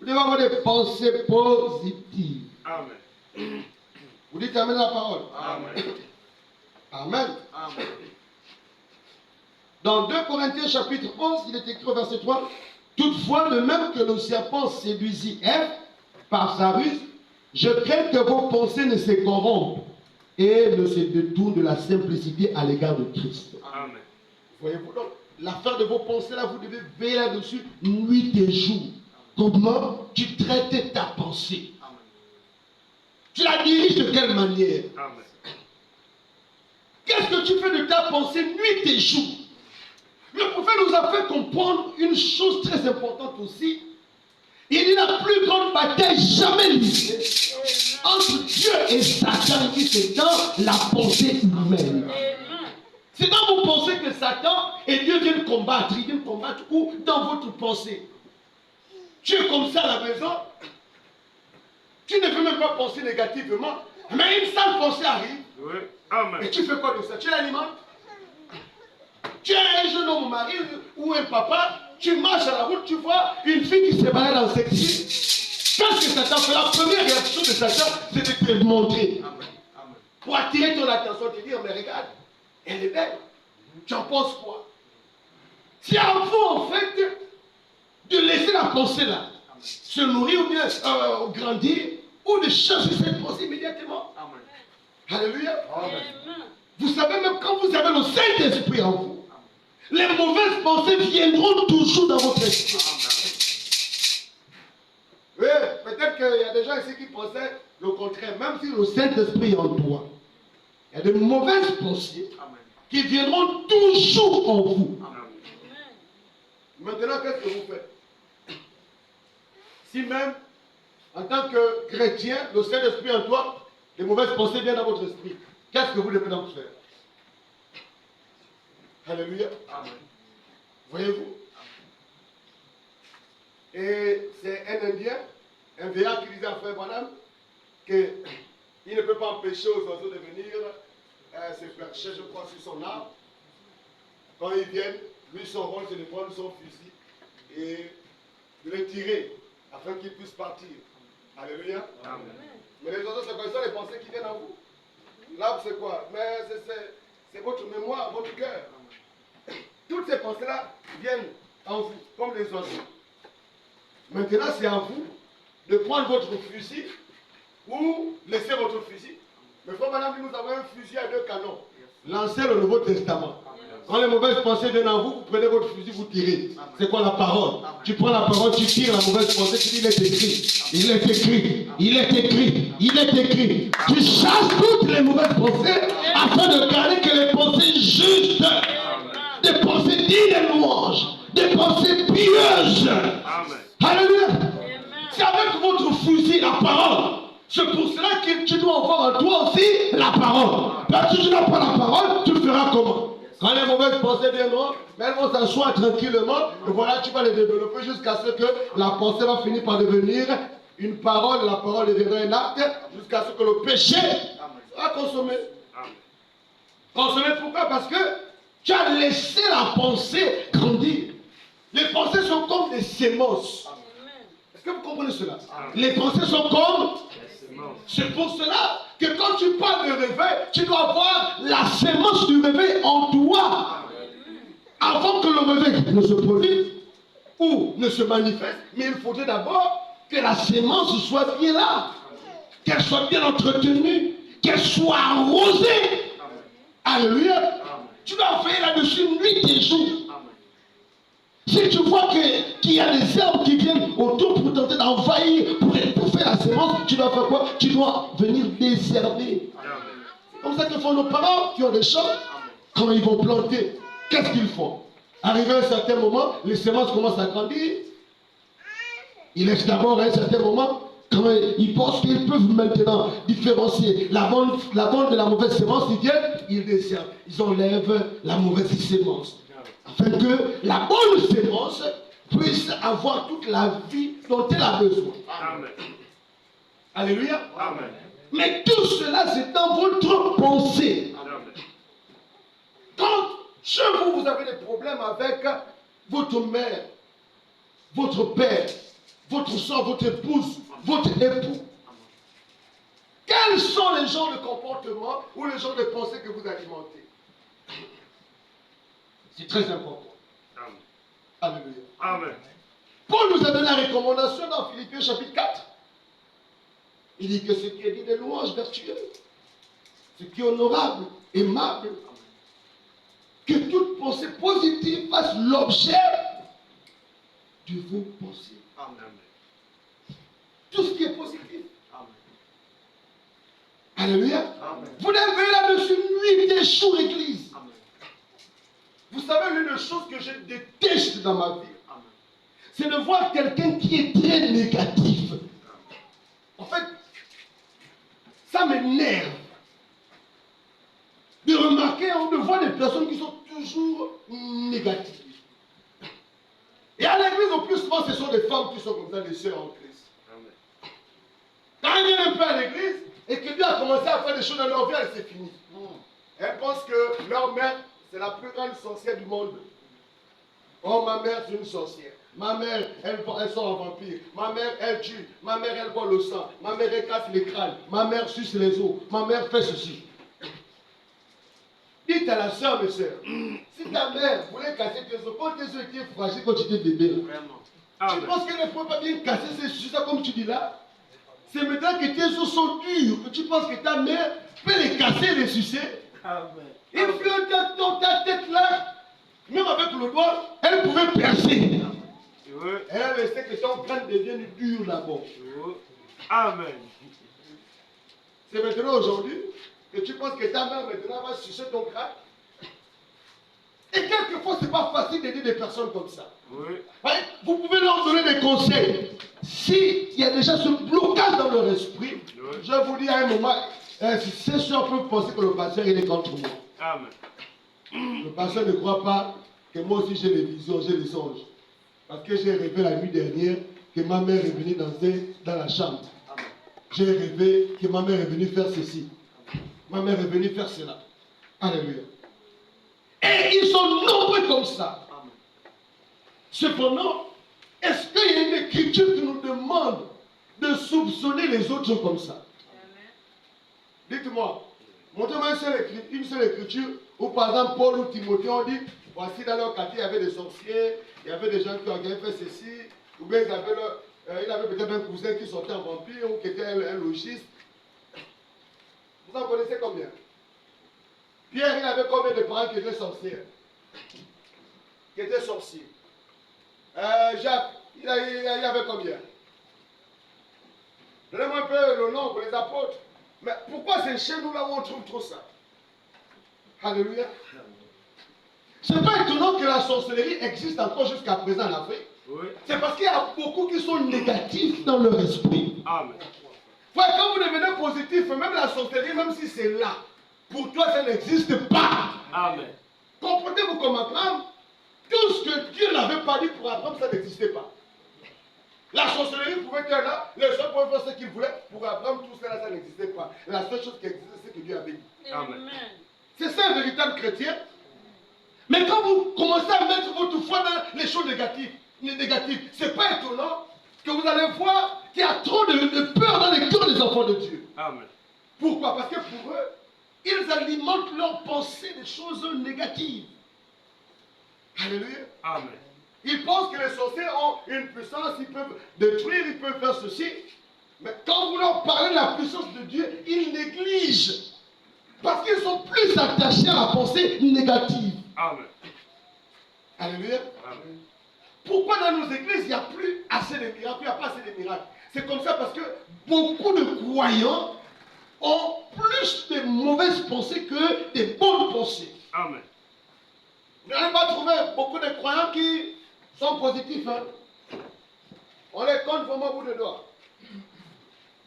Vous devez avoir des pensées positives. Amen. Vous dites Amen la parole. Amen. Amen. Amen. Dans 2 Corinthiens chapitre 11, il est écrit au verset 3, toutefois, de même que le serpent séduisit Ève par sa ruse, je crains que vos pensées ne se corrompent et ne se détournent de la simplicité à l'égard de Christ. Amen. Voyez-vous donc, l'affaire de vos pensées là, vous devez veiller là-dessus nuit et jour. Comment tu traites ta pensée? Tu la diriges de quelle manière? Amen. Qu'est-ce que tu fais de ta pensée nuit et jour? Le prophète nous a fait comprendre une chose très importante aussi. Il dit la plus grande bataille jamais livrée entre Dieu et Satan, c'est dans la pensée humaine. C'est dans vos pensées que Satan et Dieu viennent combattre. Ils viennent combattre où? Dans votre pensée. Tu es comme ça à la maison. Tu ne veux même pas penser négativement. Mais une sale pensée arrive. Oui. Amen. Et tu fais quoi de ça? Tu l'alimentes? Tu es un jeune homme, mari ou un papa, tu marches à la route, tu vois une fille qui se balade dans cette ville. Qu'est-ce que Satan fait? La première réaction de Satan, c'est de te montrer. Pour attirer ton attention, te dire, mais regarde, elle est belle. Tu en penses quoi? C'est à vous, en fait, de laisser la pensée là se nourrir ou bien grandir, ou de chercher cette pensée immédiatement. Amen. Alléluia. Amen. Vous savez, même quand vous avez le Saint-Esprit en vous, les mauvaises pensées viendront toujours dans votre esprit. Oui, peut-être qu'il y a des gens ici qui pensaient le contraire. Même si le Saint-Esprit est en toi, il y a de mauvaises pensées qui viendront toujours en vous. Maintenant, qu'est-ce que vous faites? Si même, en tant que chrétien, le Saint-Esprit en toi, les mauvaises pensées viennent dans votre esprit, qu'est-ce que vous devez donc faire? Alléluia. Amen. Voyez-vous? Et c'est un Indien, un vieillard qui disait à Frère Branham qu'il ne peut pas empêcher aux oiseaux de venir se percher, je crois, sur son arbre. Quand ils viennent, lui, son rôle, c'est de prendre son fusil et de le tirer afin qu'il puisse partir. Alléluia. Amen. Mais les oiseaux, c'est quoi ça, les pensées qui viennent à vous? L'arbre, c'est quoi? Mais c'est votre mémoire, votre cœur. Toutes ces pensées-là viennent en vous, comme les oiseaux. Maintenant, c'est à vous de prendre votre fusil ou laisser votre fusil. Mais frère madame, nous avons un fusil à 2 canons. l'Ancien et le Nouveau Testament. Quand les mauvaises pensées viennent en vous, vous prenez votre fusil, vous tirez. C'est quoi la parole? Tu prends la parole, tu tires la mauvaise pensée, tu dis il est écrit. Il est écrit. Il est écrit. Il est écrit. Tu chasses toutes les mauvaises pensées afin de garder que les pensées justes, des pensées dignes de louange, des pensées pieuses. Alléluia. C'est avec votre fusil, la parole. C'est pour cela que tu dois avoir en toi aussi la parole. Parce que si tu n'as pas la parole, tu feras comment? Quand les mauvaises pensées viendront, mais elles vont s'asseoir tranquillement, et voilà, tu vas les développer jusqu'à ce que la pensée va finir par devenir une parole, la parole deviendra un acte, jusqu'à ce que le péché soit consommé. Consommé pourquoi? Parce que tu as laissé la pensée grandir. Les pensées sont comme des sémences. Est-ce que vous comprenez cela? Les pensées sont comme... C'est pour cela que quand tu parles de réveil, tu dois avoir la sémence du réveil en toi. Avant que le réveil ne se produise ou ne se manifeste, mais il faudrait d'abord que la sémence soit bien là, qu'elle soit bien entretenue, qu'elle soit arrosée. Alléluia. Tu dois veiller là-dessus nuit et jour. Si tu vois qu'il y a des herbes qui viennent autour pour tenter d'envahir, pour étouffer la sémence, tu dois faire quoi? Tu dois venir désherber. C'est comme ça que font nos parents qui ont des champs. Quand ils vont planter, qu'est-ce qu'ils font? Arrivé à un certain moment, les semences commencent à grandir. Ils laissent d'abord à un certain moment, quand ils pensent qu'ils peuvent maintenant différencier la bonne de la mauvaise sémence, ils viennent, ils désherbent. Ils enlèvent la mauvaise sémence. Afin que la bonne sémence puisse avoir toute la vie dont elle a besoin. Amen. Alléluia. Amen. Mais tout cela, c'est dans votre pensée. Amen. Quand chez vous, vous avez des problèmes avec votre mère, votre père, votre soeur, votre épouse, votre époux, quels sont les genres de comportements ou les genres de pensées que vous alimentez? C'est très important. Amen. Alléluia. Amen. Paul nous a donné la recommandation dans Philippiens chapitre 4. Il dit que ce qui est dit de louange vertueuse, ce qui est honorable, aimable, que toute pensée positive fasse l'objet de vos pensées. Amen. Tout ce qui est positif. Amen. Alléluia. Amen. Vous devez là-dessus nuit et jour, Église. Amen. Vous savez, l'une des choses que je déteste dans ma vie, c'est de voir quelqu'un qui est très négatif. En fait, ça m'énerve de remarquer, de voir des personnes qui sont toujours négatives. Et à l'église, au plus souvent, ce sont des femmes qui sont comme ça, des sœurs en Christ. Quand elles viennent un peu à l'église et que Dieu a commencé à faire des choses dans leur vie, c'est fini. Elles pensent que leur mère, c'est la plus grande sorcière du monde. Oh, ma mère, c'est une sorcière. Ma mère, elle sort en vampire. Ma mère, elle tue. Ma mère, elle boit le sang. Ma mère, elle casse les crânes. Ma mère suce les os. Ma mère fait ceci. Dites à la soeur, mes soeurs, si ta mère voulait casser tes os, quand tes os étaient fragiles, quand tu étais bébé, là, tu penses qu'elle ne peut pas bien casser ces suces, comme tu dis là? C'est maintenant que tes os sont durs, que tu penses que ta mère peut les casser et les sucer. Amen. Et puis dans ta tête là, même avec le doigt, elle pouvait percer. Elle a laissé que son crâne devienne dur là-bas. Amen. C'est maintenant aujourd'hui que tu penses que ta mère maintenant va sucer ton crâne. Et quelquefois, ce n'est pas facile d'aider des personnes comme ça. Oui. Vous pouvez leur donner des conseils. S'il y a déjà ce blocage dans leur esprit, oui, je vous dis à un moment, ces soeurs peuvent penser que le pasteur il est contre moi. Amen. Le pasteur ne croit pas que moi aussi j'ai des visions, j'ai des songes. Parce que j'ai rêvé la nuit dernière que ma mère est venue danser dans la chambre. Amen. J'ai rêvé que ma mère est venue faire ceci. Ma mère est venue faire cela. Alléluia. Et ils sont nombreux comme ça. Amen. Cependant, est-ce qu'il y a une écriture qui nous demande de soupçonner les autres comme ça? Amen. Dites-moi, montrez-moi une seule écriture où par exemple Paul ou Timothée ont dit, voici dans leur quartier il y avait des sorciers, il y avait des gens qui avaient fait ceci, ou bien il avait peut-être un cousin qui sortait en vampire ou qui était un logiste. Vous en connaissez combien? Pierre, il avait combien de parents qui étaient sorciers? Qui étaient sorciers. Jacques, il avait combien? Donnez-moi un peu le nom pour les apôtres. Mais pourquoi c'est chez nous là où on trouve trop ça? Alléluia. C'est pas étonnant que la sorcellerie existe encore jusqu'à présent en Afrique. Oui. C'est parce qu'il y a beaucoup qui sont négatifs dans leur esprit. Amen. Ouais, quand vous devenez positif, même la sorcellerie, même si c'est là, pour toi ça n'existe pas. Amen. Comportez-vous comme Abraham. Tout ce que Dieu n'avait pas dit pour Abraham, ça n'existait pas. La sorcellerie pouvait être là, les gens pouvaient faire ce qu'ils voulaient. Pour Abraham, tout cela, ça n'existait pas. La seule chose qui existait, c'est que Dieu avait dit. Amen. C'est ça un véritable chrétien. Mais quand vous commencez à mettre votre foi dans les choses négatives, ce n'est pas étonnant que vous allez voir qu'il y a trop de peur dans les cœurs des enfants de Dieu. Amen. Pourquoi? Parce que pour eux, ils alimentent leur pensée des choses négatives. Alléluia. Amen. Ils pensent que les sorciers ont une puissance, ils peuvent détruire, ils peuvent faire ceci. Mais quand vous leur parlez de la puissance de Dieu, ils négligent. Parce qu'ils sont plus attachés à la pensée négative. Amen. Alléluia. Amen. Pourquoi dans nos églises, il n'y a plus assez de miracles, il n'y a pas assez de miracles? C'est comme ça parce que beaucoup de croyants ont plus de mauvaises pensées que de bonnes pensées. Amen. Vous n'allez pas trouver beaucoup de croyants qui sont positifs. Hein? On les compte vraiment au bout de doigts.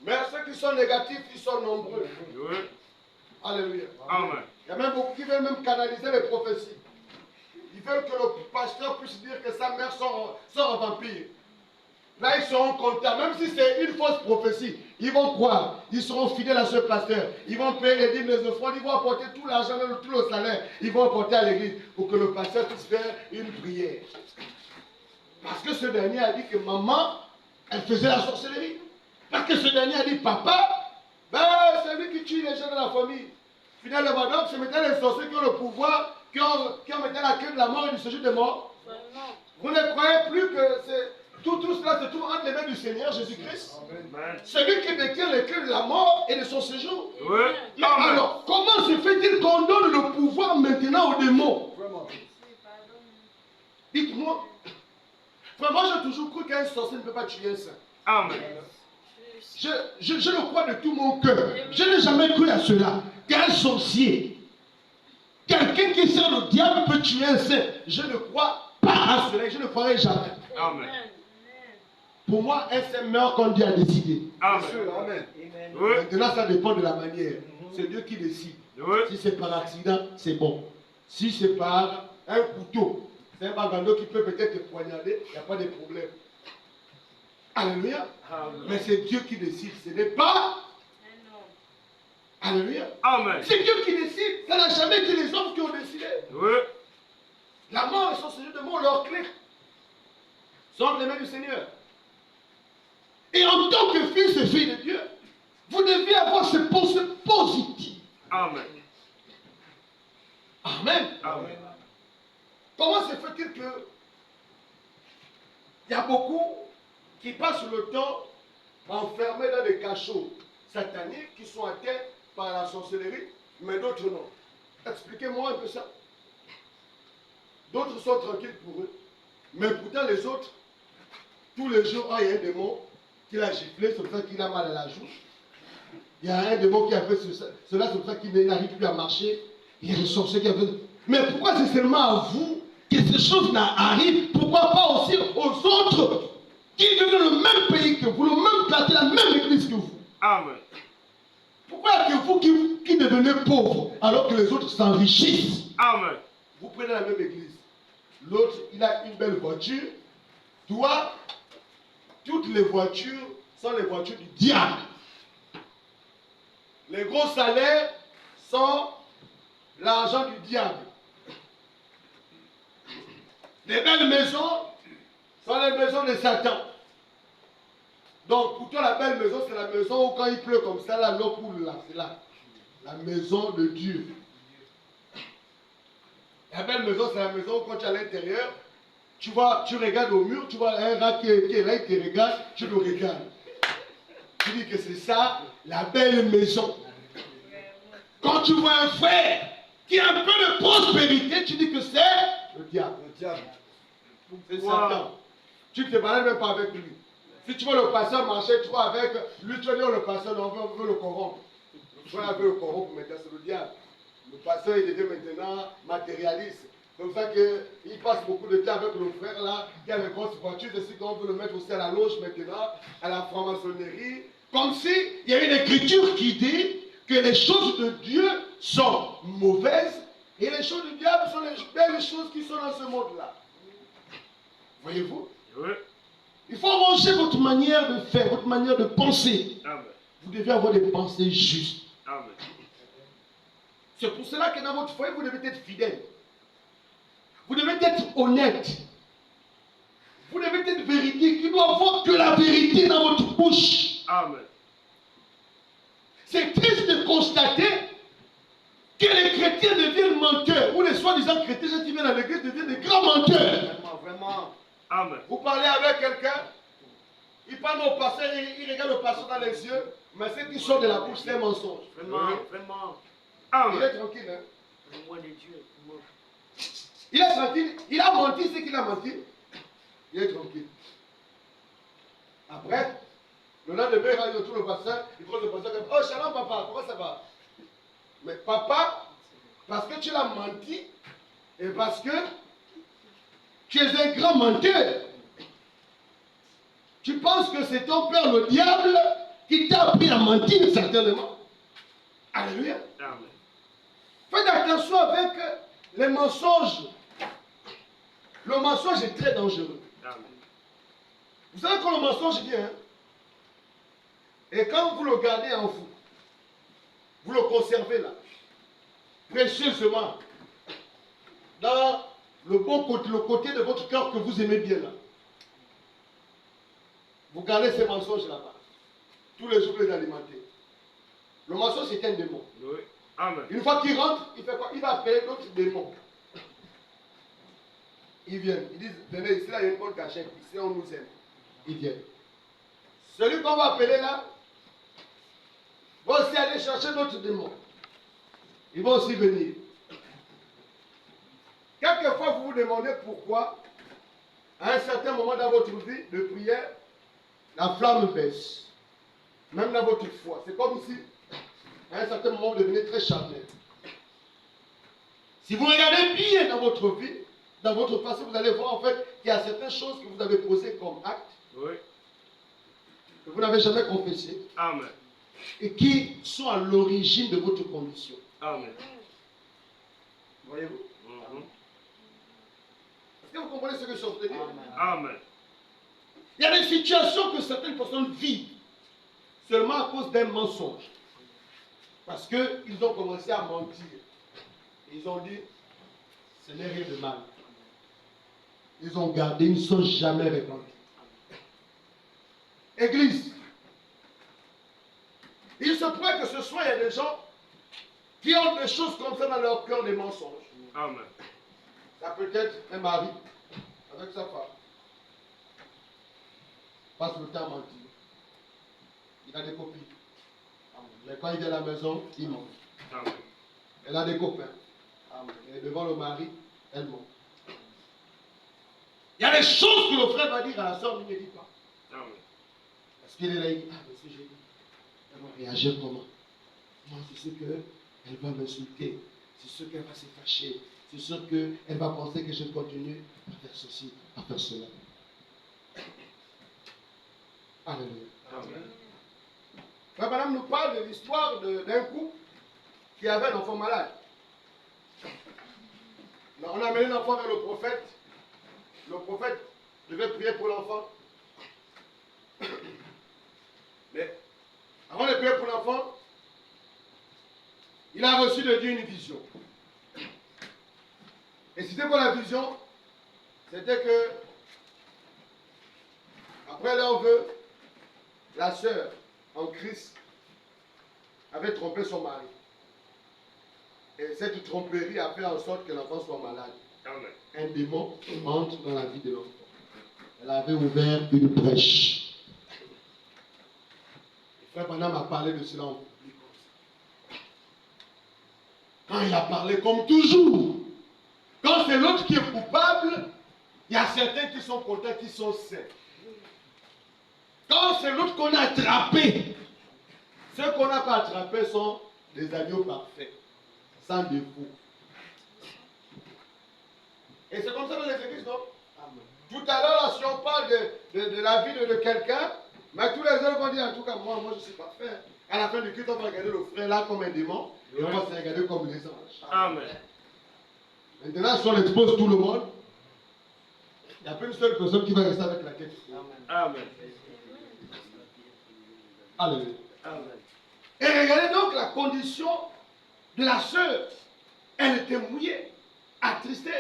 Mais ceux qui sont négatifs, ils sont nombreux. Oui. Alléluia. Amen. Il y a même beaucoup qui veulent même canaliser les prophéties. Ils veulent que le pasteur puisse dire que sa mère sort en vampire. Là, ils seront contents. Même si c'est une fausse prophétie, ils vont croire. Ils seront fidèles à ce pasteur. Ils vont payer les dîmes, les offrandes. Ils vont apporter tout l'argent, tout le salaire. Ils vont apporter à l'église pour que le pasteur puisse faire une prière. Parce que ce dernier a dit que maman, elle faisait la sorcellerie. Parce que ce dernier a dit papa, ben, c'est lui qui tue les gens de la famille. Finalement, donc, c'est maintenant les sorciers qui ont le pouvoir, qui ont maintenant la queue de la mort et du séjour de mort. Vous ne croyez plus que tout cela se trouve entre les mains du Seigneur Jésus-Christ? Celui qui détient les clés de la mort et de son séjour. Oui. Mais alors, comment se fait-il qu'on donne le pouvoir maintenant aux démons? Dites-moi. Moi, j'ai toujours cru qu'un sorcier ne peut pas tuer un saint. Amen. Je le crois de tout mon cœur. Je n'ai jamais cru à cela. Qu'un sorcier, quelqu'un qui sert le diable peut tuer un saint. Je ne crois pas à cela. Je ne croirai jamais. Amen. Pour moi, un saint meurt quand Dieu a décidé. Amen. Amen. Oui. Maintenant, ça dépend de la manière. C'est Dieu qui décide. Oui. Si c'est par accident, c'est bon. Si c'est par un couteau, c'est un bagando qui peut peut-être te poignarder, il n'y a pas de problème. Alléluia. Amen. Mais c'est Dieu qui décide. Ce n'est pas. Alléluia. Amen. C'est Dieu qui décide. Ça n'a jamais été les hommes qui ont décidé. Oui. La mort et son Seigneur de mort, leurs clés sont entre les mains du Seigneur. Et en tant que fils et fille de Dieu, vous devez avoir ces pensées positives. Amen. Amen. Amen. Comment se fait-il que il y a beaucoup qui passent le temps enfermés dans des cachots sataniques qui sont atteints par la sorcellerie, mais d'autres non? Expliquez-moi un peu ça. D'autres sont tranquilles pour eux, mais pourtant les autres, tous les jours, il y a un démon qui l'a giflé, c'est pour ça qu'il a mal à la joue. Il y a un démon qui a fait cela, c'est pour ça qu'il n'arrive plus à marcher. Il y a des sorciers qui ont fait. Mais pourquoi c'est seulement à vous que ces choses arrivent? Pourquoi pas aussi aux autres qui vivent dans le même pays que vous, le même quartier, la même église que vous? Amen. Pourquoi est-ce que vous qui devenez pauvres alors que les autres s'enrichissent? Amen. Vous prenez la même église. L'autre, il a une belle voiture. Toi, toutes les voitures sont les voitures du diable. Les gros salaires sont l'argent du diable. Les belles maisons sont les maisons de Satan. Donc, pour toi, la belle maison, c'est la maison où quand il pleut comme ça, là, l'eau coule là. C'est là. La maison de Dieu. La belle maison, c'est la maison où quand tu es à l'intérieur, tu vois, tu regardes au mur, tu vois un rat qui est là, il te regarde, tu le regardes. Tu dis que c'est ça, la belle maison. Quand tu vois un frère qui a un peu de prospérité, tu dis que c'est le diable. C'est Satan. Tu ne te balades même pas avec lui. Si tu vois le pasteur marcher, tu vois avec lui, tu vas dire le pasteur, non, on veut le corrompre. Tu vas le corrompre maintenant, c'est le diable. Le pasteur, il devient maintenant matérialiste. C'est comme ça qu'il passe beaucoup de temps avec le frère là, qui a les grosses voitures, et si on veut le mettre aussi à la loge maintenant, à la franc-maçonnerie. Comme si il y a une écriture qui dit que les choses de Dieu sont mauvaises et les choses du diable sont les belles choses qui sont dans ce monde-là. Voyez-vous? Oui. Il faut ranger votre manière de faire, votre manière de penser. Amen. Vous devez avoir des pensées justes. Amen. C'est pour cela que dans votre foyer, vous devez être fidèle. Vous devez être honnête. Vous devez être véridique. Il doit y avoir que la vérité dans votre bouche. Amen. C'est triste de constater que les chrétiens deviennent menteurs. Ou les soi-disant chrétiens, ceux qui viennent à l'église deviennent des grands menteurs. Vraiment, vraiment. Amen. Vous parlez avec quelqu'un, il parle au pasteur, il regarde le pasteur dans les yeux, mais ce qui sort de la bouche, c'est un mensonge. Vraiment, vraiment. Il Amen. est tranquille, hein? Le mot de Dieu. Il est tranquille. Il a menti, c'est qu'il a menti. Il est tranquille. Après, le lendemain, il retourne au pasteur, il prend le pasteur comme oh, shalom papa, comment ça va? Mais papa, parce que tu l'as menti, et parce que tu es un grand menteur. Tu penses que c'est ton père, le diable, qui t'a appris à mentir, certainement. Alléluia. Amen. Faites attention avec les mensonges. Le mensonge est très dangereux. Amen. Vous savez quand le mensonge vient, hein? Et quand vous le gardez en vous, vous le conservez là, précieusement, dans le bon côté, le côté de votre cœur que vous aimez bien là. Vous gardez ces mensonges là-bas. Tous les jours, vous les alimentez. Le mensonge, c'est un démon. Oui. Amen. Une fois qu'il rentre, il fait quoi? Il va appeler d'autres démons. Ils viennent. Ils disent, venez ici, là, il y a une bonne cachette. Ici, on nous aime. Ils viennent. Celui qu'on va appeler là, va aussi aller chercher d'autres démons. Ils vont aussi venir. Quelquefois, vous vous demandez pourquoi, à un certain moment dans votre vie de prière, la flamme baisse. Même dans votre foi. C'est comme si, à un certain moment, vous devenez très charnel. Si vous regardez bien dans votre vie, dans votre passé, vous allez voir en fait qu'il y a certaines choses que vous avez posées comme actes, Oui. que vous n'avez jamais confessées, Amen. et qui sont à l'origine de votre condition. Amen. Voyez-vous? Mhm. Est-ce que vous comprenez ce que je suis en train de dire? Amen. Il y a des situations que certaines personnes vivent seulement à cause d'un mensonge. Parce qu'ils ont commencé à mentir. Ils ont dit, ce n'est rien de mal. Ils ont gardé, ils ne sont jamais repentis. Église, il se pourrait que ce soit, il y a des gens qui ont des choses comme ça dans leur cœur, des mensonges. Amen. Ça peut être un mari avec sa femme. Passe le temps à mentir. Il a des copines. Mais quand il vient à la maison, il ment. Amen. Elle a des copains. Et devant le mari, elle ment. Il y a des choses que le frère va dire à la soeur, il ne dit pas. Amen. Parce qu'il est là, il dit, ah, mais si j'ai dit, elle va réagir comment? Moi, c'est sûr qu'elle va m'insulter. C'est sûr qu'elle va se fâcher. C'est sûr qu'elle va penser que je continue à faire ceci, à faire cela. Alléluia. Amen. Frère Madame nous parle de l'histoire d'un couple qui avait un enfant malade. On a amené l'enfant vers le prophète. Le prophète devait prier pour l'enfant. Mais avant de prier pour l'enfant, il a reçu de Dieu une vision. Et c'était quoi la vision? C'était que, après leur vœu, la sœur en Christ avait trompé son mari. Et cette tromperie a fait en sorte que l'enfant soit malade. Amen. Un démon entre dans la vie de l'enfant. Elle avait ouvert une brèche. Le frère Branham a parlé de cela en public. Quand il a parlé comme toujours. Quand c'est l'autre qui est coupable, il y a certains qui sont contents, qui sont sains. Quand c'est l'autre qu'on a attrapé, ceux qu'on n'a pas attrapés sont des agneaux parfaits, sans défaut. Et c'est comme ça dans les églises, non? Tout à l'heure, là, si on parle de la vie de quelqu'un, mais tous les autres vont dire, en tout cas, moi je suis parfait. À la fin du culte, on va regarder le frère là comme un démon, et on va se regarder comme des anges. Amen. Maintenant, si on expose tout le monde, il n'y a plus une seule personne qui va rester avec la tête. Amen. Alléluia. Amen. Et regardez donc la condition de la sœur. Elle était mouillée, attristée.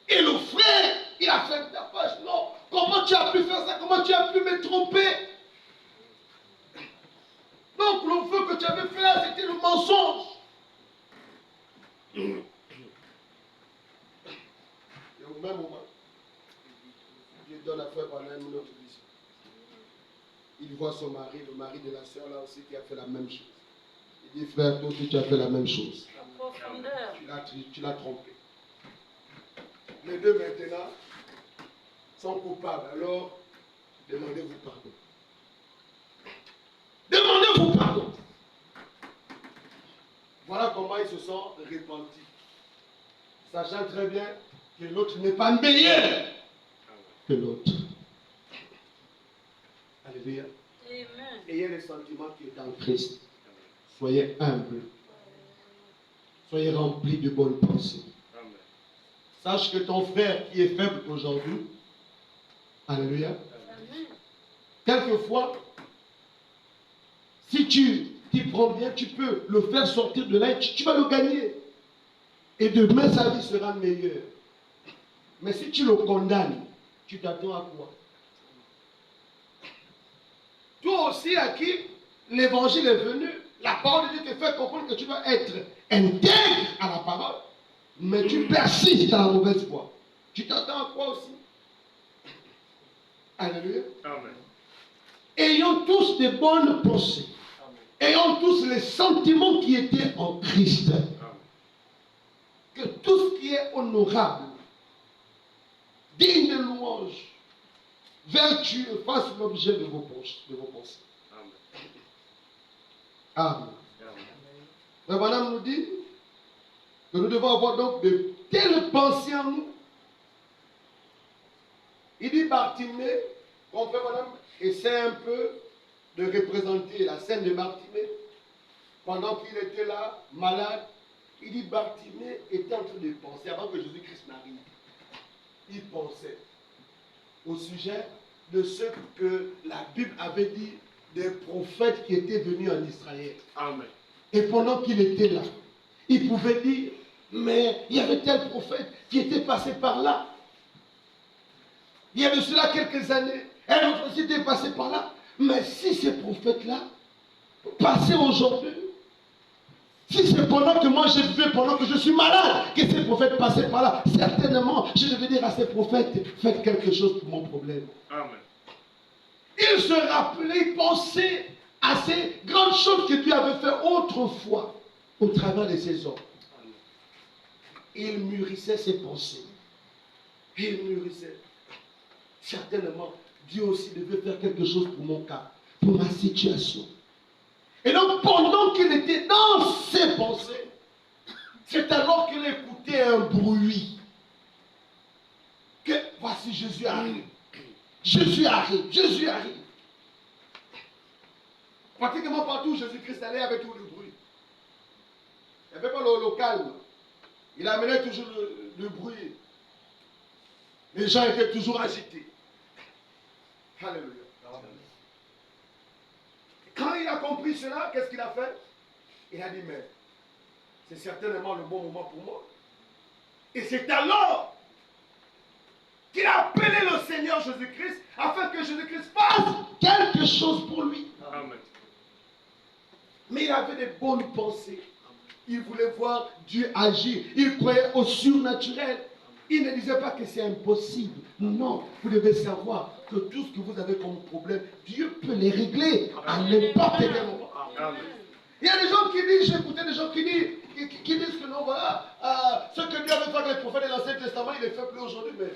Et le frère, il a fait un tapage. Non, comment tu as pu faire ça? Comment tu as pu me tromper? Donc le feu que tu avais fait là, c'était le mensonge. Et au même moment, Dieu donne à frère pendant une autre vision. Il voit son mari, le mari de la sœur là aussi qui a fait la même chose. Il dit, frère, toi aussi tu as fait la même chose. Tu l'as trompé. Les deux maintenant sont coupables. Alors, demandez-vous pardon. Demandez-vous pardon. Voilà comment ils se sont repentis. Sachant très bien que l'autre n'est pas meilleur que l'autre. Alléluia. Ayez le sentiment qui est en Christ. Soyez humble. Soyez remplis de bonnes pensées. Sache que ton frère qui est faible aujourd'hui, alléluia, quelquefois, si tu t'y prends bien, tu peux le faire sortir de là et tu vas le gagner. Et demain, sa vie sera meilleure. Mais si tu le condamnes, tu t'attends à quoi? Toi aussi à qui l'évangile est venu, la parole de Dieu te fait comprendre que tu dois être intègre à la parole, mais tu persistes dans la mauvaise foi. Tu t'attends à quoi aussi? Alléluia. Amen. Ayons tous des bonnes pensées. Ayons tous les sentiments qui étaient en Christ. Amen. Que tout ce qui est honorable, digne de louange, vertueux fasse l'objet de vos pensées. Amen. Mais madame nous dit que nous devons avoir donc de telles pensées en nous. Il dit Bartimée, comprenez madame, essaie un peu de représenter la scène de Bartimée. Pendant qu'il était là, malade, il dit Bartimée était en train de penser, avant que Jésus-Christ n'arrive. Il pensait au sujet de ce que la Bible avait dit des prophètes qui étaient venus en Israël. Amen. Et pendant qu'il était là, il pouvait dire, mais il y avait tel prophète qui était passé par là. Il y a de cela quelques années, un autre aussi était passé par là. Mais si ces prophètes-là passaient aujourd'hui, si c'est pendant que moi je vivais, pendant que je suis malade, que ces prophètes passaient par là, certainement, je devais dire à ces prophètes, faites quelque chose pour mon problème. Amen. Il se rappelait, il pensait à ces grandes choses que Dieu avait fait autrefois au travers de ses hommes. Il mûrissait ses pensées. Il mûrissait. Certainement, Dieu aussi devait faire quelque chose pour mon cas, pour ma situation. Et donc, pendant qu'il était dans ses pensées, c'est alors qu'il écoutait un bruit. Que voici Jésus arrive. Jésus arrive. Jésus arrive. Pratiquement partout, Jésus-Christ allait avec tout le bruit. Il n'y avait pas le calme. Il amenait toujours le bruit. Les gens étaient toujours agités. Alléluia. Quand il a compris cela, qu'est-ce qu'il a fait? Il a dit, mais c'est certainement le bon moment pour moi. Et c'est alors qu'il a appelé le Seigneur Jésus-Christ afin que Jésus-Christ fasse quelque chose pour lui. Amen. Mais il avait des bonnes pensées. Il voulait voir Dieu agir. Il croyait au surnaturel. Il ne disait pas que c'est impossible. Non, vous devez savoir que tout ce que vous avez comme problème, Dieu peut les régler à n'importe quel moment. Amen. Il y a des gens qui disent, j'ai écouté des gens qui disent, qui disent que non, voilà, ce que Dieu avait fait avec les prophètes de l'Ancien Testament, il ne le fait plus aujourd'hui. Mais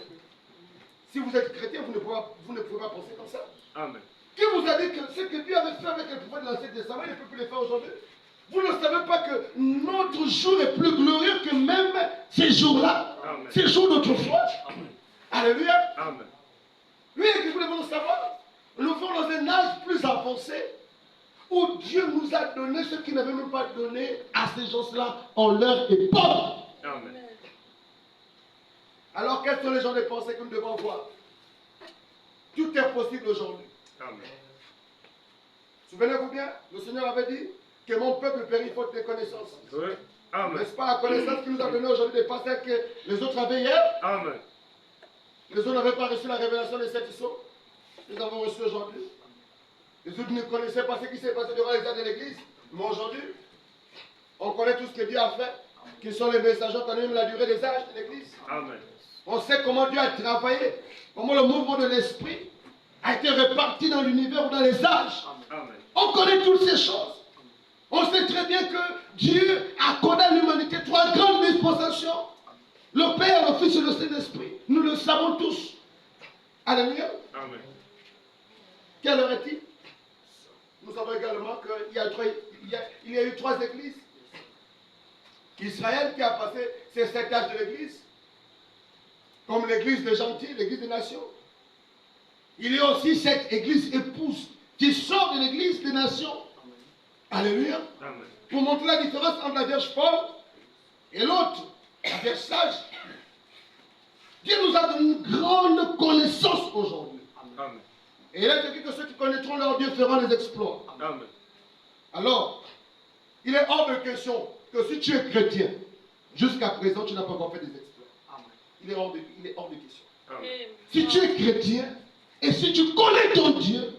si vous êtes chrétien, vous ne pouvez pas penser comme ça. Amen. Qui vous a dit que ce que Dieu avait fait avec les prophètes de l'Ancien Testament, il ne peut plus le faire aujourd'hui? Vous ne savez pas que notre jour est plus glorieux que même ces jours-là, ces jours d'autrefois. Alléluia. Amen. Oui, que vous devez le savoir. Nous vivons dans un âge plus avancé où Dieu nous a donné ce qu'il n'avait même pas donné à ces gens-là en leur époque. Amen. Alors, quels sont les gens de pensée que nous devons avoir? Tout est possible aujourd'hui. Amen. Souvenez-vous bien, le Seigneur avait dit que mon peuple périt faute de connaissances. Oui. Amen. N'est-ce pas la connaissance qu'il nous a donnée aujourd'hui des pasteurs que les autres avaient hier? Amen. Les autres n'avaient pas reçu la révélation des 7 sceaux. Nous avons reçu aujourd'hui. Les autres ne connaissaient pas ce qui s'est passé durant les années de l'église. Mais aujourd'hui, on connaît tout ce que Dieu a fait, qui sont les messagers, on connaît même la durée des âges de l'église. Amen. On sait comment Dieu a travaillé, comment le mouvement de l'esprit a été réparti dans l'univers ou dans les âges. Amen. On connaît toutes ces choses. On sait très bien que Dieu accorde à l'humanité 3 grandes dispensations. Le Père, le Fils et le Saint-Esprit. Nous le savons tous. Alléluia. Amen. Quelle heure est-il? Nous savons également qu'il y a eu 3 églises. Israël qui a passé ses 7 âges de l'église, comme l'église des gentils, l'église des nations. Il y a aussi cette église épouse qui sort de l'église des nations. Alléluia. Amen. Pour montrer la différence entre la Vierge folle et l'autre, la Vierge sage. Dieu nous a donné une grande connaissance aujourd'hui. Amen. Et il a dit que ceux qui connaîtront leur Dieu feront des exploits. Amen. Alors, il est hors de question que si tu es chrétien, jusqu'à présent, tu n'as pas encore fait des exploits. Il est hors de question. Amen. Si tu es chrétien, et si tu connais ton Dieu,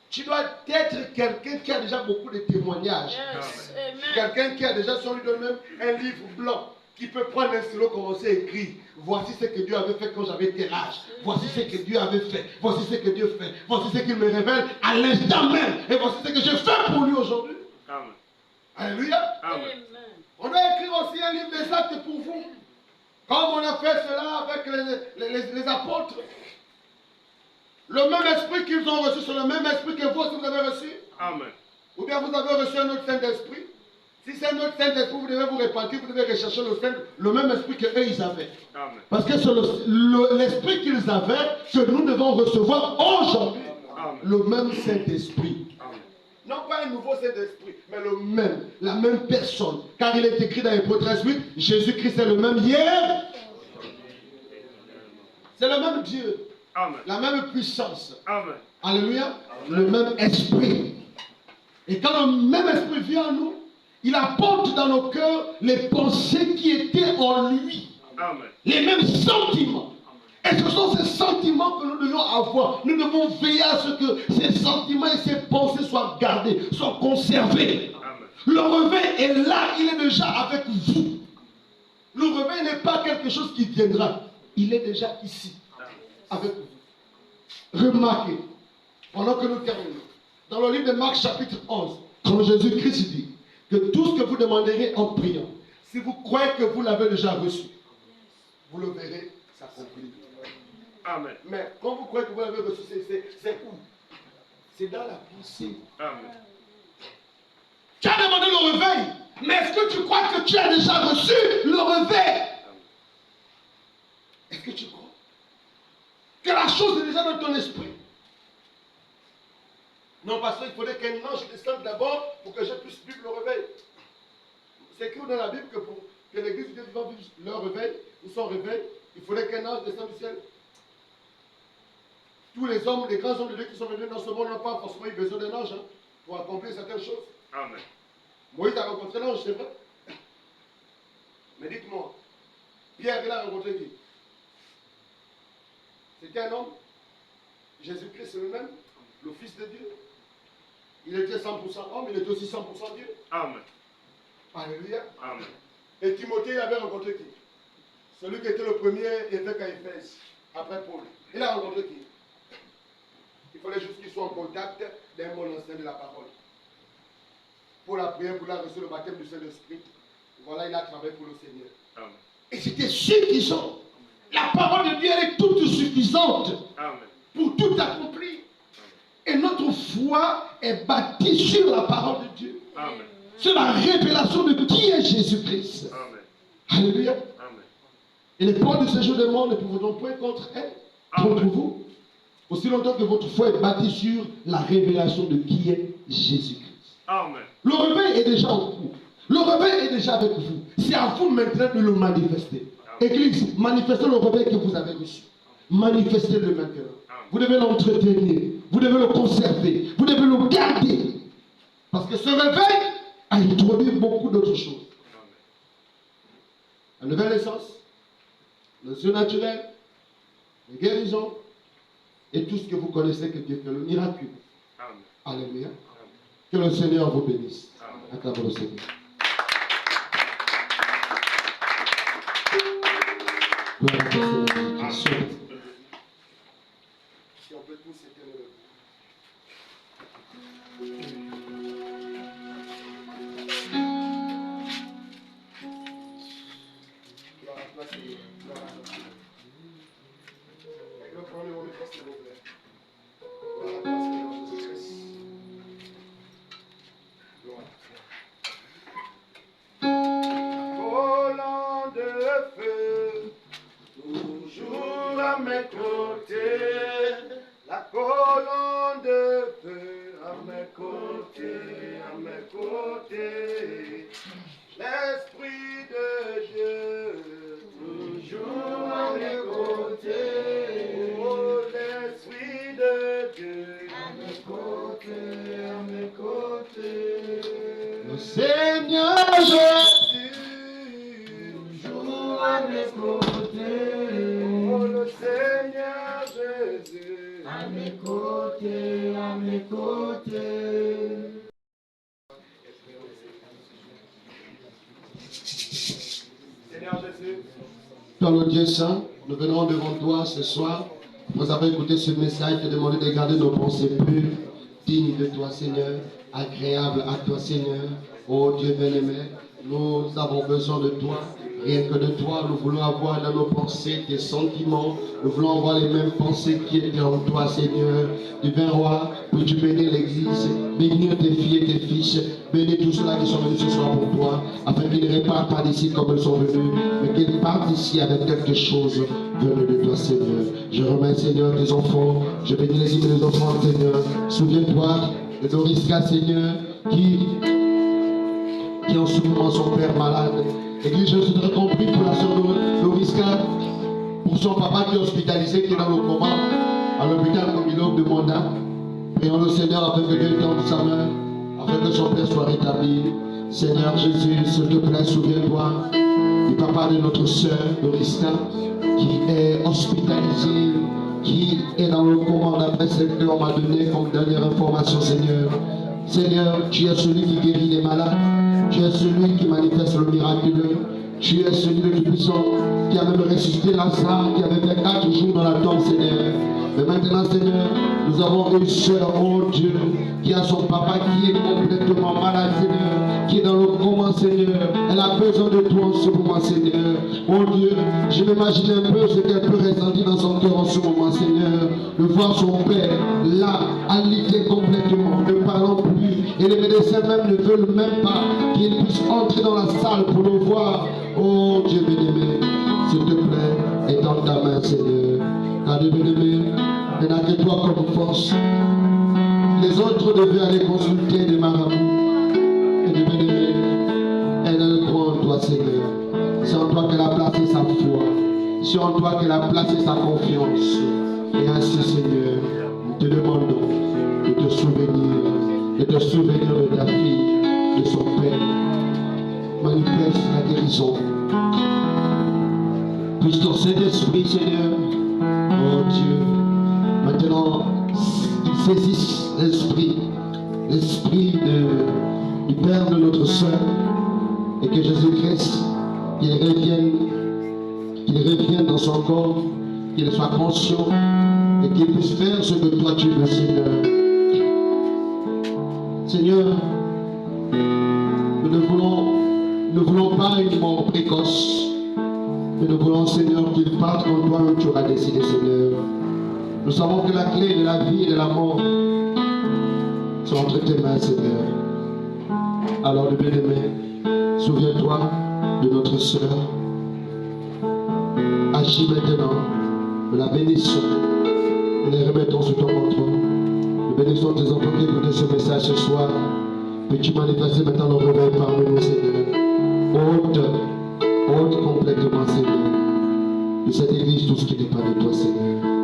tu dois être quelqu'un qui a déjà beaucoup de témoignages. Yes. Amen. Quelqu'un qui a déjà sur lui de même un livre blanc, qui peut prendre un stylo, commencer à écrire. Voici ce que Dieu avait fait quand j'avais tel âge. Voici ce que Dieu avait fait. Voici ce que Dieu fait. Voici ce qu'il me révèle à l'instant même. Et voici ce que je fais pour lui aujourd'hui. Amen. Alléluia. Amen. On doit écrire aussi un livre des actes pour vous. Comme on a fait cela avec les apôtres. Le même esprit qu'ils ont reçu, c'est le même esprit que vous aussi vous avez reçu. Amen. Ou bien vous avez reçu un autre Saint-Esprit. Si c'est un autre Saint-Esprit, vous devez vous repentir, vous devez rechercher le même esprit qu'eux ils avaient. Amen. Parce que c'est l'esprit qu'ils avaient que nous devons recevoir aujourd'hui. Amen. Le même Saint-Esprit. Amen. Non pas un nouveau Saint-Esprit, mais le même, la même personne. Car il est écrit dans Hébreux 13:8, Jésus-Christ est le même hier. C'est le même Dieu. Amen. La même puissance. Amen. Alléluia. Le même esprit. Et quand le même esprit vient à nous, il apporte dans nos cœurs les pensées qui étaient en lui. Amen. Les mêmes sentiments. Et ce sont ces sentiments que nous devons avoir. Nous devons veiller à ce que ces sentiments et ces pensées soient gardés, soient conservés. Amen. Le réveil est là, il est déjà avec vous. Le réveil n'est pas quelque chose qui viendra. Il est déjà ici, avec vous. Remarquez, pendant que nous terminons, dans le livre de Marc chapitre 11, quand Jésus-Christ dit que tout ce que vous demanderez en priant, si vous croyez que vous l'avez déjà reçu, vous le verrez s'accomplir. Amen. Mais quand vous croyez que vous l'avez reçu, c'est où? C'est dans la pensée. Amen. Tu as demandé le réveil, mais est-ce que tu crois que tu as déjà reçu le réveil? Est-ce que tu crois que la chose est déjà dans ton esprit? Non, parce qu'il faudrait qu'un ange descende d'abord pour que je puisse vivre le réveil. C'est écrit dans la Bible que pour que l'église de Dieu va vivre leur réveil, ou son réveil, il faudrait qu'un ange descende du ciel. Tous les hommes, les grands hommes de Dieu qui sont venus dans ce monde n'ont pas forcément eu besoin d'un ange pour accomplir certaines choses. Amen. Moïse a rencontré l'ange, c'est vrai. Mais dites-moi, Pierre, il a rencontré qui? C'était un homme. Jésus-Christ, c'est le même, le Fils de Dieu. Il était 100% homme, il était aussi 100% Dieu. Amen. Alléluia. Amen. Et Timothée, il avait rencontré qui? Celui qui était le premier évêque à Éphèse, après Paul. Il a rencontré qui? Il fallait juste qu'il soit en contact d'un bon enseignant de la parole. Pour la prière, pour la recevoir le baptême du Saint-Esprit. Voilà, il a travaillé pour le Seigneur. Amen. Et c'était suffisant. La parole de Dieu, elle est toute suffisante pour tout accomplir. Et notre foi est bâtie sur la parole de Dieu. Amen. Sur la révélation de qui est Jésus-Christ. Alléluia. Amen. Et les portes de ce jour de mort ne pourront point contre elle, contre vous. Aussi longtemps que votre foi est bâtie sur la révélation de qui est Jésus-Christ. Amen. Le réveil est déjà en cours. Le réveil est déjà avec vous. C'est à vous maintenant de le manifester. Église, manifestez le réveil que vous avez reçu. Manifestez-le maintenant. Vous devez l'entretenir. Vous devez le conserver. Vous devez le garder. Parce que ce réveil a introduit beaucoup d'autres choses. La nouvelle naissance, le surnaturel, les guérisons, et tout ce que vous connaissez que Dieu fait, le miracle. Alléluia. Que le Seigneur vous bénisse. Acclamons le Seigneur. Gloire à Dieu. Si on peut tous s'éteindre. Gloire à toi, Seigneur. Gloire à toi, Seigneur. Et le premier moment, s'il vous plaît. Gloire à toi, Seigneur Jésus-Christ. Gloire à toi. Volant de feu, toujours à mes côtés. La colonne de feu à mes côtés, à mes côtés. L'Esprit de Dieu, toujours à mes côtés. Oh, l'Esprit de Dieu, à mes côtés, à mes côtés. Le Seigneur Jésus, toujours à mes côtés. Oh, le Seigneur Jésus, à mes côtés, à mes côtés. Seigneur Jésus, Père le Dieu Saint, nous venons devant toi ce soir. Vous avez écouté ce message, te demander de garder nos pensées pures, dignes de toi, Seigneur, agréables à toi, Seigneur. Oh Dieu bien-aimé, nous avons besoin de toi. Rien que de toi, nous voulons avoir dans nos pensées tes sentiments. Nous voulons avoir les mêmes pensées qui étaient en toi, Seigneur. Divin Roi, peux-tu bénir l'Église, bénir tes filles et tes fils, bénir tous ceux-là qui sont venus ce soir pour toi, afin qu'ils ne repartent pas d'ici comme ils sont venus, mais qu'ils partent d'ici avec quelque chose venu de toi, Seigneur. Je remets, Seigneur, tes enfants, je bénis les îles des enfants, Seigneur. Souviens-toi de Doriska, Seigneur, qui en ce moment son père malade. Église, je suis très compris pour la sœur Doriska, pour son papa qui est hospitalisé, qui est dans le coma, à l'hôpital Comilog de Monda. Prions le Seigneur afin que Dieu tende sa main, afin que son père soit rétabli. Seigneur Jésus, s'il te plaît, souviens-toi du papa de notre sœur Doriska, qui est hospitalisé, qui est dans le coma d'après ce que l'on m'a donné comme dernière information, Seigneur. Seigneur, tu es celui qui guérit les malades. Tu es celui qui manifeste le miraculeux. Tu es celui de Tout-Puissant qui a même ressuscité Lazare, qui avait fait 4 jours dans la tombe, Seigneur. Mais maintenant, Seigneur, nous avons une sœur, oh Dieu, qui a son papa qui est complètement malade, Seigneur, qui est dans le coma, Seigneur. Elle a besoin de toi en ce moment, Seigneur. Oh Dieu, je m'imagine un peu ce qu'elle peut ressentir dans son cœur en ce moment, Seigneur. De voir son père là, alité complètement, ne parlant plus. Et les médecins même ne veulent même pas qu'il puisse entrer dans la salle pour le voir. Oh Dieu bien-aimé, s'il te plaît, étends ta main, Seigneur. Car Dieu bien-aimé, il n'a que toi comme force. Les autres devaient aller consulter des marabouts. Et Dieu bien-aimé, elle croit en toi, Seigneur. C'est en toi qu'elle a placé sa foi. C'est en toi qu'elle a placé sa confiance. Et ainsi, Seigneur, nous te demandons de te souvenir de ta fille, de son père. Manifeste la guérison. Puisse ton Saint-Esprit, Seigneur, oh Dieu, maintenant, il saisisse l'esprit du Père de notre Sœur, et que Jésus-Christ, qu'il revienne dans son corps, qu'il soit conscient, et qu'il puisse faire ce que toi tu veux, Seigneur. Seigneur, nous ne voulons ne voulons pas une mort précoce, mais nous voulons, Seigneur, qu'ils partent comme toi tu auras décidé, Seigneur. Nous savons que la clé de la vie et de la mort sont entre tes mains, Seigneur. Alors, le bien-aimé, souviens-toi de notre sœur. Agis maintenant. Nous la bénissons. Nous les remettons sous ton contrôle. Nous bénissons tes enfants qui écoutent ce message ce soir. Peux-tu manifester maintenant le réveil parmi nous, Seigneur. Ôte complètement, Seigneur, de cette église tout ce qui n'est pas de toi, Seigneur.